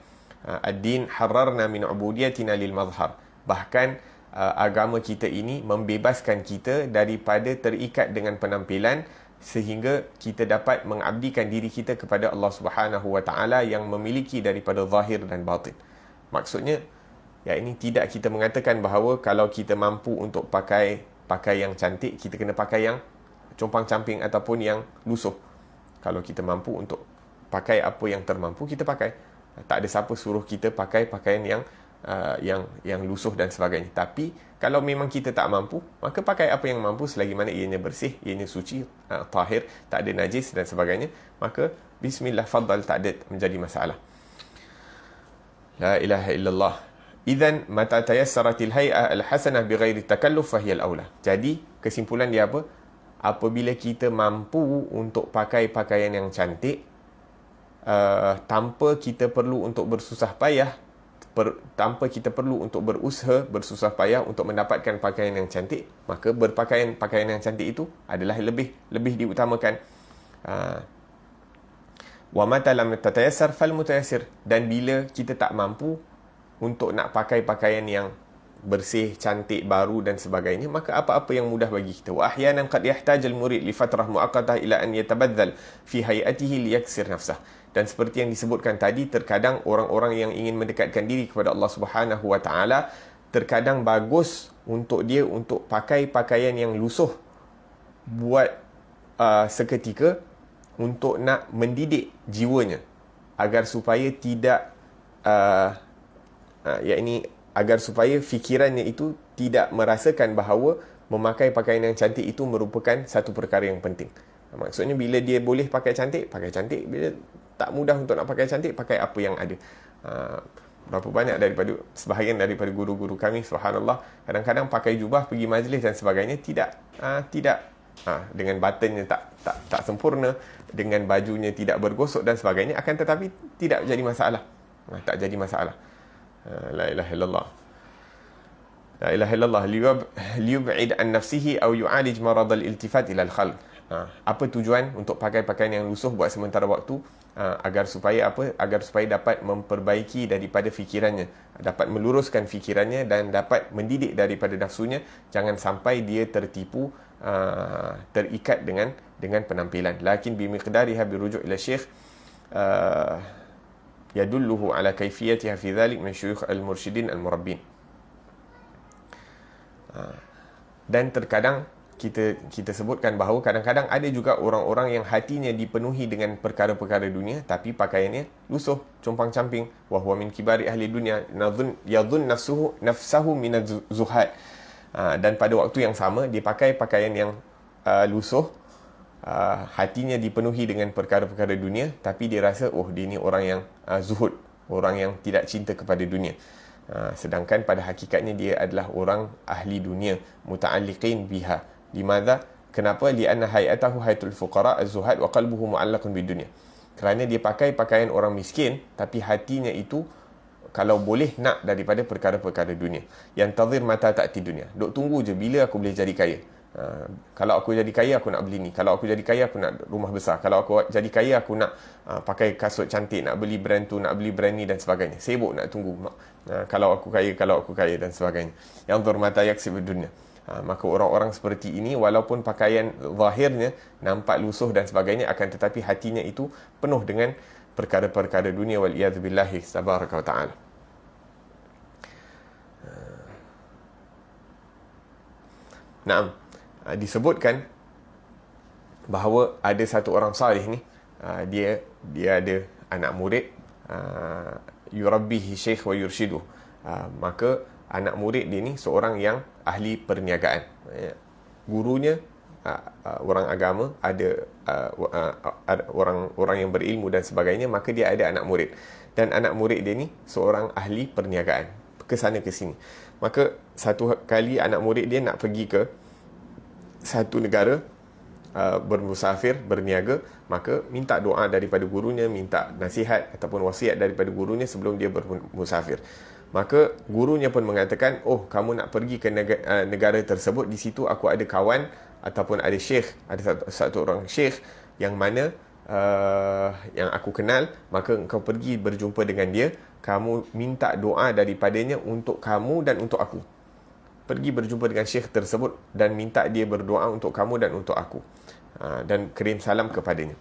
Ad-din hararna min ubudiyatina lil madhhar. Bahkan agama kita ini membebaskan kita daripada terikat dengan penampilan, sehingga kita dapat mengabdikan diri kita kepada Allah Subhanahu wa taala yang memiliki daripada zahir dan batin. Maksudnya, ini tidak kita mengatakan bahawa kalau kita mampu untuk pakai yang cantik, kita kena pakai yang compang-camping ataupun yang lusuh. Kalau kita mampu untuk pakai apa yang termampu, kita pakai. Tak ada siapa suruh kita pakai pakaian yang lusuh dan sebagainya. Tapi kalau memang kita tak mampu, maka pakai apa yang mampu selagi mana ianya bersih, ianya suci, tahir, tak ada najis dan sebagainya. Maka bismillah, fadal, tak ada menjadi masalah. La ilaha illallah. Idhan mata tayassaratil hay'ah al-hasanah bighairi takalluf fahiya al-aula. Jadi kesimpulan dia apa? Apabila kita mampu untuk pakai pakaian yang cantik, tanpa kita perlu untuk bersusah payah, tanpa kita perlu untuk berusaha, bersusah payah untuk mendapatkan pakaian yang cantik, maka pakaian yang cantik itu adalah lebih diutamakan. Wa mata lam tatayassar fal mutayassir. Dan bila kita tak mampu untuk nak pakai pakaian yang bersih, cantik, baru dan sebagainya, maka apa-apa yang mudah bagi kita. Wa ahyanan qad yahtaj al-murid li fatrah muaqqatah ila an yatabadzal fi hayatihi liyaksir nafsah. Dan seperti yang disebutkan tadi, terkadang orang-orang yang ingin mendekatkan diri kepada Allah Subhanahu wa taala, terkadang bagus untuk dia untuk pakai pakaian yang lusuh buat seketika untuk nak mendidik jiwanya agar supaya tidak agar supaya fikirannya itu tidak merasakan bahawa memakai pakaian yang cantik itu merupakan satu perkara yang penting. Maksudnya bila dia boleh pakai cantik, pakai cantik. Bila tak mudah untuk nak pakai cantik, pakai apa yang ada. Berapa banyak sebahagian daripada guru-guru kami, subhanallah, kadang-kadang pakai jubah pergi majlis dan sebagainya, tidak dengan buttonnya tak sempurna, dengan bajunya tidak bergosok dan sebagainya, akan tetapi tidak jadi masalah. Tak jadi masalah. La ilaha illallah. La ilaha illallah. Liyub'id an nafsihi aw yu'alij marad al-iltifat ila al-khalq. Apa tujuan untuk pakai pakaian yang lusuh buat sementara waktu? Agar supaya dapat memperbaiki daripada fikirannya, dapat meluruskan fikirannya dan dapat mendidik daripada nafsunya. Jangan sampai dia tertipu, terikat dengan penampilan. Lakin bimiqdariha birujuk ila syekh yadulluhu ala kaifiyatiha fi dhalik min syuyukh al-mursyidin al-murabbin. Dan terkadang kita sebutkan bahawa kadang-kadang ada juga orang-orang yang hatinya dipenuhi dengan perkara-perkara dunia, tapi pakaiannya lusuh, compang-camping. Wa huwa min kibari ahli dunya yadhun nafsahu min az-zuhad. Dan pada waktu yang sama dia pakai pakaian yang lusuh, hatinya dipenuhi dengan perkara-perkara dunia, tapi dia rasa dia ni orang yang zuhud, orang yang tidak cinta kepada dunia. Sedangkan pada hakikatnya dia adalah orang ahli dunia, muta'alliqin biha. Limadha? Kenapa? Lianna hayatahu hayatul fuqara az-zuhad wa qalbuhu mu'allaqun bidunya. Kerana dia pakai pakaian orang miskin, tapi hatinya itu kalau boleh nak daripada perkara-perkara dunia. Yang tazir mata ta'ti dunia. Duk tunggu je bila aku boleh jadi kaya. Kalau aku jadi kaya aku nak beli ni, kalau aku jadi kaya aku nak rumah besar, kalau aku jadi kaya aku nak pakai kasut cantik, nak beli brand tu, nak beli brand ni dan sebagainya. Sibuk nak tunggu kalau aku kaya dan sebagainya. Yang mata yaksib dunia. Maka orang-orang seperti ini, walaupun pakaian zahirnya nampak lusuh dan sebagainya, akan tetapi hatinya itu penuh dengan perkara-perkara dunia, wal iyad billahi tabaraka wa ta'ala. Naam, disebutkan bahawa ada satu orang salih ni, dia ada anak murid, yurabbihi syekh wa yurshidu. Maka anak murid dia ni seorang yang ahli perniagaan. Gurunya orang agama, ada orang yang berilmu dan sebagainya, maka dia ada anak murid. Dan anak murid dia ni seorang ahli perniagaan, ke sana ke sini. Maka satu kali anak murid dia nak pergi ke satu negara, bermusafir, berniaga, maka minta doa daripada gurunya, minta nasihat ataupun wasiat daripada gurunya sebelum dia bermusafir. Maka gurunya pun mengatakan, kamu nak pergi ke negara tersebut, di situ aku ada kawan ataupun ada syekh, ada satu orang syekh yang mana yang aku kenal, maka engkau pergi berjumpa dengan dia, kamu minta doa daripadanya untuk kamu dan untuk aku. Pergi berjumpa dengan syekh tersebut dan minta dia berdoa untuk kamu dan untuk aku, dan kirim salam kepadanya.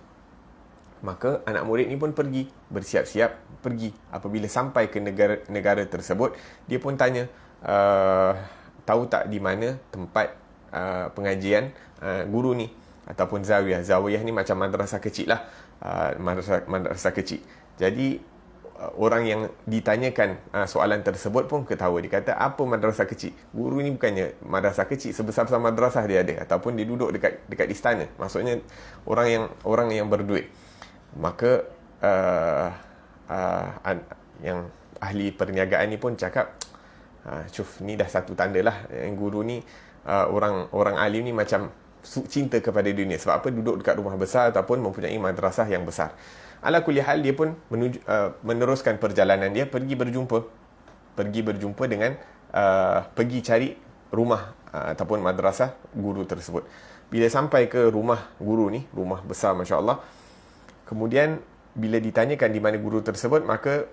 Maka anak murid ni pun pergi, bersiap-siap pergi. Apabila sampai ke negara tersebut, dia pun tanya, tahu tak di mana tempat pengajian guru ni? ataupun zawiyah. Zawiyah ni macam madrasah kecil lah, madrasah kecil. Jadi orang yang ditanyakan soalan tersebut pun ketawa. Dia kata, apa madrasah kecil? Guru ni bukannya madrasah kecil, sebesar-besar madrasah dia ada, ataupun dia duduk dekat istana. Maksudnya orang yang berduit. Maka yang ahli perniagaan ni pun cakap, cuf, ni dah satu tanda lah yang guru ni, orang alim ni macam cinta kepada dunia. Sebab apa? Duduk dekat rumah besar ataupun mempunyai madrasah yang besar. Ala kulli hal, dia pun meneruskan perjalanan dia, pergi berjumpa dengan pergi cari rumah ataupun madrasah guru tersebut. Bila sampai ke rumah guru ni, rumah besar Masya Allah, kemudian bila ditanyakan di mana guru tersebut, maka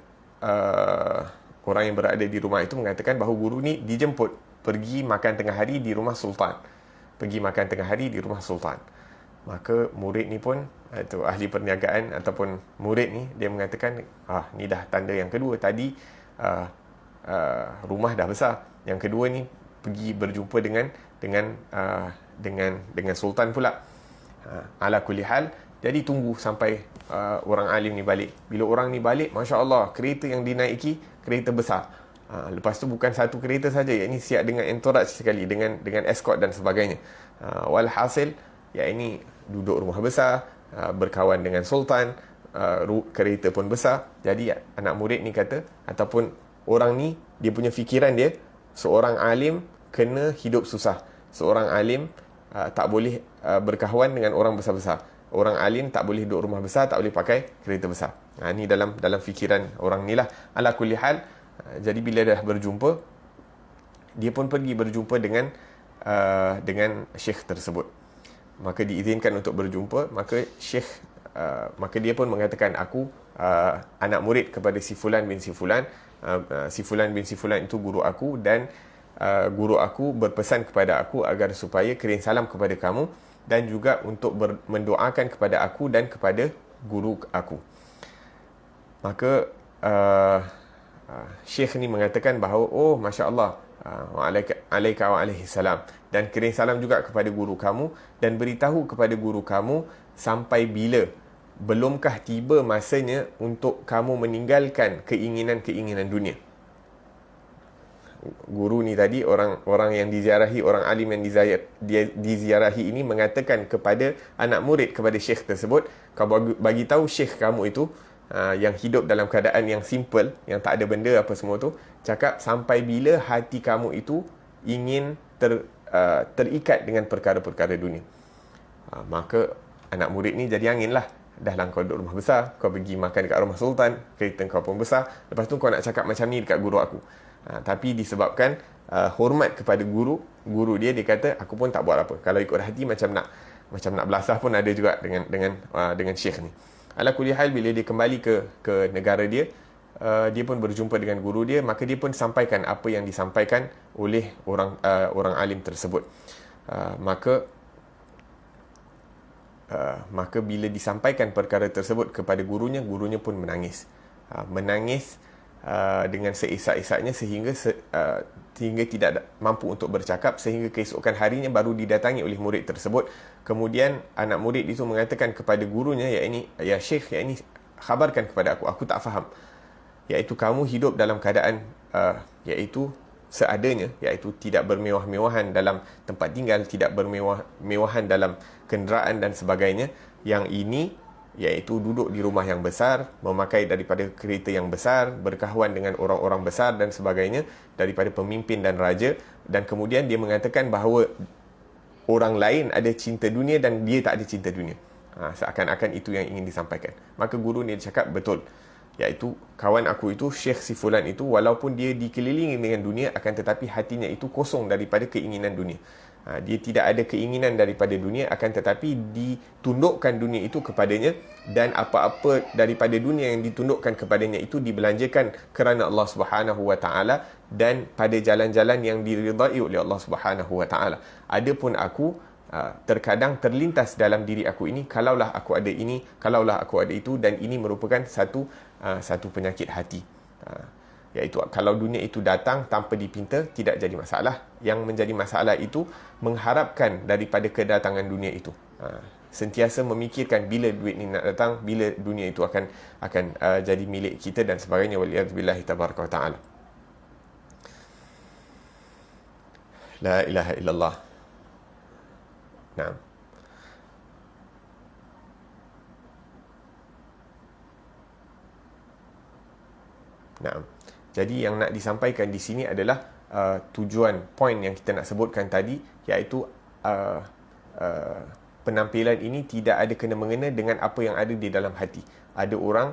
orang yang berada di rumah itu mengatakan bahawa guru ni dijemput pergi makan tengah hari di rumah sultan. Maka murid ni pun, itu ahli perniagaan ataupun murid ni, dia mengatakan, ni dah tanda yang kedua. Tadi rumah dah besar, yang kedua ni pergi berjumpa dengan sultan pula. Ala kulli hal, jadi tunggu sampai orang alim ni balik. Bila orang ni balik, Masya Allah, kereta yang dinaiki kereta besar. Lepas tu bukan satu kereta saja, yang ini siap dengan entourage sekali, dengan escort dan sebagainya. Walhasil, ya ini duduk rumah besar, berkawan dengan sultan, kereta pun besar. Jadi anak murid ni kata, ataupun orang ni, dia punya fikiran dia, seorang alim kena hidup susah. Seorang alim tak boleh berkawan dengan orang besar-besar. Orang alim tak boleh duduk rumah besar, tak boleh pakai kereta besar. Ni dalam fikiran orang ni lah. Ala kulli hal, jadi bila dah berjumpa, dia pun pergi berjumpa dengan syekh tersebut. Maka diizinkan untuk berjumpa. Maka syekh, maka dia pun mengatakan, aku anak murid kepada si Fulan bin si Fulan. Si Fulan bin si Fulan itu guru aku, dan guru aku berpesan kepada aku agar supaya kirim salam kepada kamu, dan juga untuk mendoakan kepada aku dan kepada guru aku. Maka syekh ni mengatakan bahawa, oh Masya Allah, alaika wa alaihi salam, dan kirim salam juga kepada guru kamu, dan beritahu kepada guru kamu sampai bila, belumkah tiba masanya untuk kamu meninggalkan keinginan-keinginan dunia. Guru ni tadi, orang yang diziarahi, orang alim yang diziarahi ini mengatakan kepada anak murid, kepada syekh tersebut, kau bagi tahu syekh kamu itu, yang hidup dalam keadaan yang simple, yang tak ada benda apa semua tu, cakap sampai bila hati kamu itu ingin terikat dengan perkara-perkara dunia. Maka anak murid ni jadi angin lah. Dah lah kau duduk rumah besar, kau pergi makan dekat rumah sultan, kereta kau pun besar, lepas tu kau nak cakap macam ni dekat guru aku. Tapi disebabkan hormat kepada guru dia kata, aku pun tak buat apa. Kalau ikut hati macam nak belasah pun ada juga dengan syekh ni. Ala kulli hal, bila dia kembali ke negara dia, dia pun berjumpa dengan guru dia. Maka dia pun sampaikan apa yang disampaikan oleh orang alim tersebut. Maka bila disampaikan perkara tersebut kepada gurunya pun menangis. Menangis dengan seisak-isaknya sehingga tidak mampu untuk bercakap, sehingga keesokan harinya baru didatangi oleh murid tersebut. Kemudian anak murid itu mengatakan kepada gurunya, ya syekh, ini khabarkan kepada aku tak faham. Iaitu kamu hidup dalam keadaan iaitu seadanya, iaitu tidak bermewah-mewahan dalam tempat tinggal, tidak bermewah-mewahan dalam kenderaan dan sebagainya. Yang ini iaitu duduk di rumah yang besar, memakai daripada kereta yang besar, berkawan dengan orang-orang besar dan sebagainya, daripada pemimpin dan raja. Dan kemudian dia mengatakan bahawa orang lain ada cinta dunia dan dia tak ada cinta dunia. Seakan-akan itu yang ingin disampaikan. Maka guru ni cakap, betul, iaitu kawan aku itu, Syekh si Fulan itu, walaupun dia dikelilingi dengan dunia, akan tetapi hatinya itu kosong daripada keinginan dunia. Dia tidak ada keinginan daripada dunia, akan tetapi ditundukkan dunia itu kepadanya, dan apa-apa daripada dunia yang ditundukkan kepadanya itu dibelanjakan kerana Allah Subhanahu wa taala dan pada jalan-jalan yang diridai oleh Allah Subhanahu wa taala. Adapun aku, terkadang terlintas dalam diri aku ini, kalaulah aku ada ini, kalaulah aku ada itu, dan ini merupakan satu penyakit hati. Iaitu kalau dunia itu datang tanpa dipinta, tidak jadi masalah. Yang menjadi masalah itu mengharapkan daripada kedatangan dunia itu. Sentiasa memikirkan bila duit ni nak datang, bila dunia itu akan jadi milik kita dan sebagainya. Waliyadzubillahi tabaraka wa ta'ala. La ilaha illallah. Naam. Naam. Jadi yang nak disampaikan di sini adalah tujuan, poin yang kita nak sebutkan tadi, iaitu penampilan ini tidak ada kena-mengena dengan apa yang ada di dalam hati. Ada orang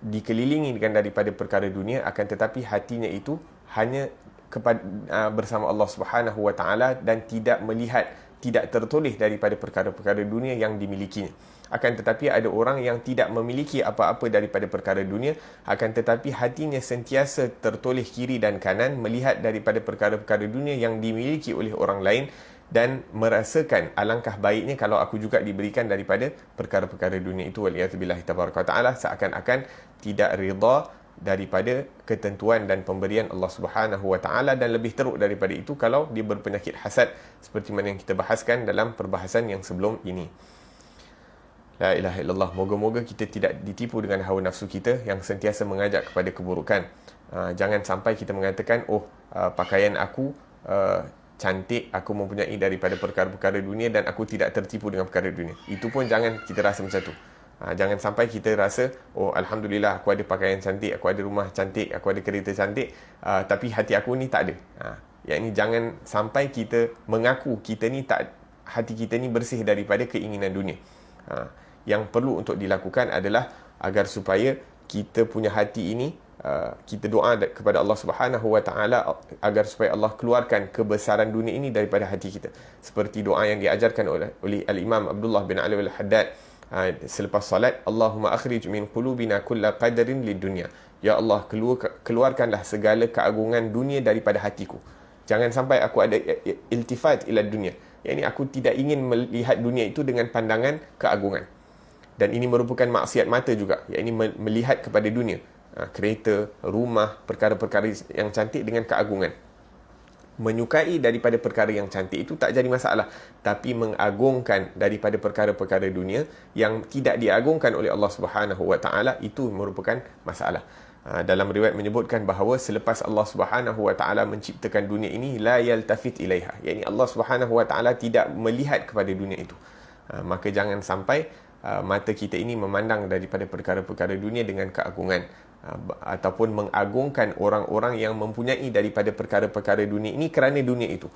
dikelilingi dengan daripada perkara dunia, akan tetapi hatinya itu hanya bersama Allah Subhanahu Wa Taala dan tidak melihat, tidak tertoleh daripada perkara-perkara dunia yang dimilikinya. Akan tetapi ada orang yang tidak memiliki apa-apa daripada perkara dunia, akan tetapi hatinya sentiasa tertoleh kiri dan kanan melihat daripada perkara-perkara dunia yang dimiliki oleh orang lain, dan merasakan alangkah baiknya kalau aku juga diberikan daripada perkara-perkara dunia itu. Waliyadzubillahi tabaraka wa ta'ala. Seakan-akan tidak rida daripada ketentuan dan pemberian Allah Subhanahu wa ta'ala, dan lebih teruk daripada itu kalau dia berpenyakit hasad, seperti mana yang kita bahaskan dalam perbahasan yang sebelum ini. La ilaha illallah. Moga-moga kita tidak ditipu dengan hawa nafsu kita yang sentiasa mengajak kepada keburukan. Jangan sampai kita mengatakan, pakaian aku cantik, aku mempunyai daripada perkara-perkara dunia dan aku tidak tertipu dengan perkara dunia. Itu pun jangan kita rasa macam tu. Jangan sampai kita rasa, alhamdulillah aku ada pakaian cantik, aku ada rumah cantik, aku ada kereta cantik, tapi hati aku ni tak ada. Yang ini jangan sampai kita mengaku kita ni tak, hati kita ni bersih daripada keinginan dunia. Yang perlu untuk dilakukan adalah agar supaya kita punya hati ini, kita doa kepada Allah Subhanahu Wa Taala agar supaya Allah keluarkan kebesaran dunia ini daripada hati kita, seperti doa yang diajarkan oleh Al-Imam Abdullah bin Ali Al-Haddad selepas salat. Allahumma akhrij min qulubina kulla qadarin lidunya. Ya Allah, keluarkanlah segala keagungan dunia daripada hatiku. Jangan sampai aku ada iltifat ila dunia, yakni aku tidak ingin melihat dunia itu dengan pandangan keagungan. Dan ini merupakan maksiat mata juga, yakni melihat kepada dunia, kereta, rumah, perkara-perkara yang cantik dengan keagungan. Menyukai daripada perkara yang cantik itu tak jadi masalah, tapi mengagungkan daripada perkara-perkara dunia yang tidak diagungkan oleh Allah Subhanahu Wa Taala, itu merupakan masalah. Dalam riwayat menyebutkan bahawa selepas Allah Subhanahu Wa Taala menciptakan dunia ini, la yaltafit ilaiha, yakni Allah Subhanahu Wa Taala tidak melihat kepada dunia itu. Maka jangan sampai mata kita ini memandang daripada perkara-perkara dunia dengan keagungan, ataupun mengagungkan orang-orang yang mempunyai daripada perkara-perkara dunia ini kerana dunia itu.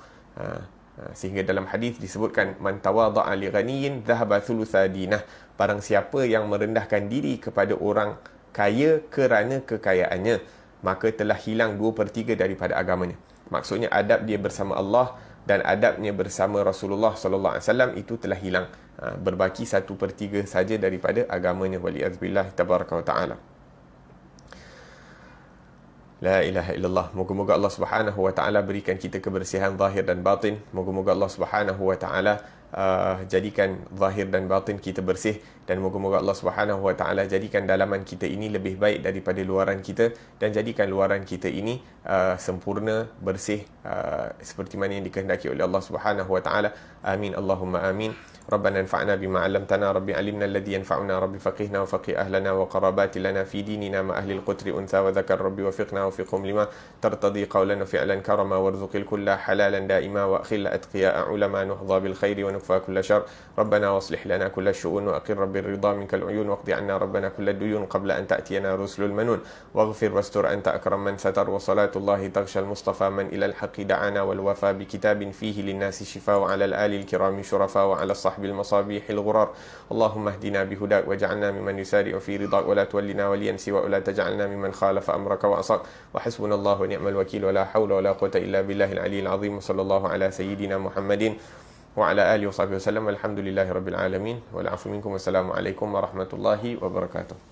Sehingga dalam hadis disebutkan, man tawadha'a li ghaniyyin dhahaba thulutha dinah. Barang siapa yang merendahkan diri kepada orang kaya kerana kekayaannya, maka telah hilang 2/3 daripada agamanya. Maksudnya adab dia bersama Allah dan adabnya bersama Rasulullah sallallahu alaihi wasallam itu telah hilang. Berbaki 1/3 saja daripada agamanya. Waliyadzubillah tabaraka wa ta'ala. La ilaha illallah. Moga-moga Allah Subhanahu wa ta'ala berikan kita kebersihan zahir dan batin. Moga-moga Allah Subhanahu wa ta'ala jadikan zahir dan batin kita bersih, dan moga-moga Allah Subhanahu wa ta'ala jadikan dalaman kita ini lebih baik daripada luaran kita, dan jadikan luaran kita ini sempurna, bersih, seperti mana yang dikehendaki oleh Allah Subhanahu wa ta'ala. Amin Allahumma amin. ربنا انفعنا بما علمتنا ربي علمنا الذي ينفعنا ربي فقهنا وفقه أهلنا وقرابات لنا في ديننا مع أهل القتر أنثى وذكر ربي وفقنا وفقهم لما ترتضي قولا وفعلا كرما وارزق الكل حلالا دائما وأخل أتقياء علماء نحظى بالخير ونكفى كل شر ربنا واصلح لنا كل الشؤون وأقر رب الرضا منك العيون واقض عنا ربنا كل الديون قبل أن تأتينا رسل المنون واغفر واستر أنت أكرم من ستر وصلاة الله تغشى المصطفى من إلى الحق دعانا والوفى بكتاب فيه للناس شفاء على الآل الكرام شرفاء وعلى الصحب المصابيح الغرار اللهم اهدنا بهداك واجعلنا ممن يسارع في رضاك ولا تولنا وليا سواك ولا تجعلنا ممن خالف أمرك وعصاك وحسبنا الله ونعم الوكيل ولا حول ولا قوة إلا بالله العلي العظيم وصلى الله على سيدنا محمد وعلى آله وصحبه وسلم والحمد لله رب العالمين والعفو منكم والسلام عليكم ورحمة الله وبركاته.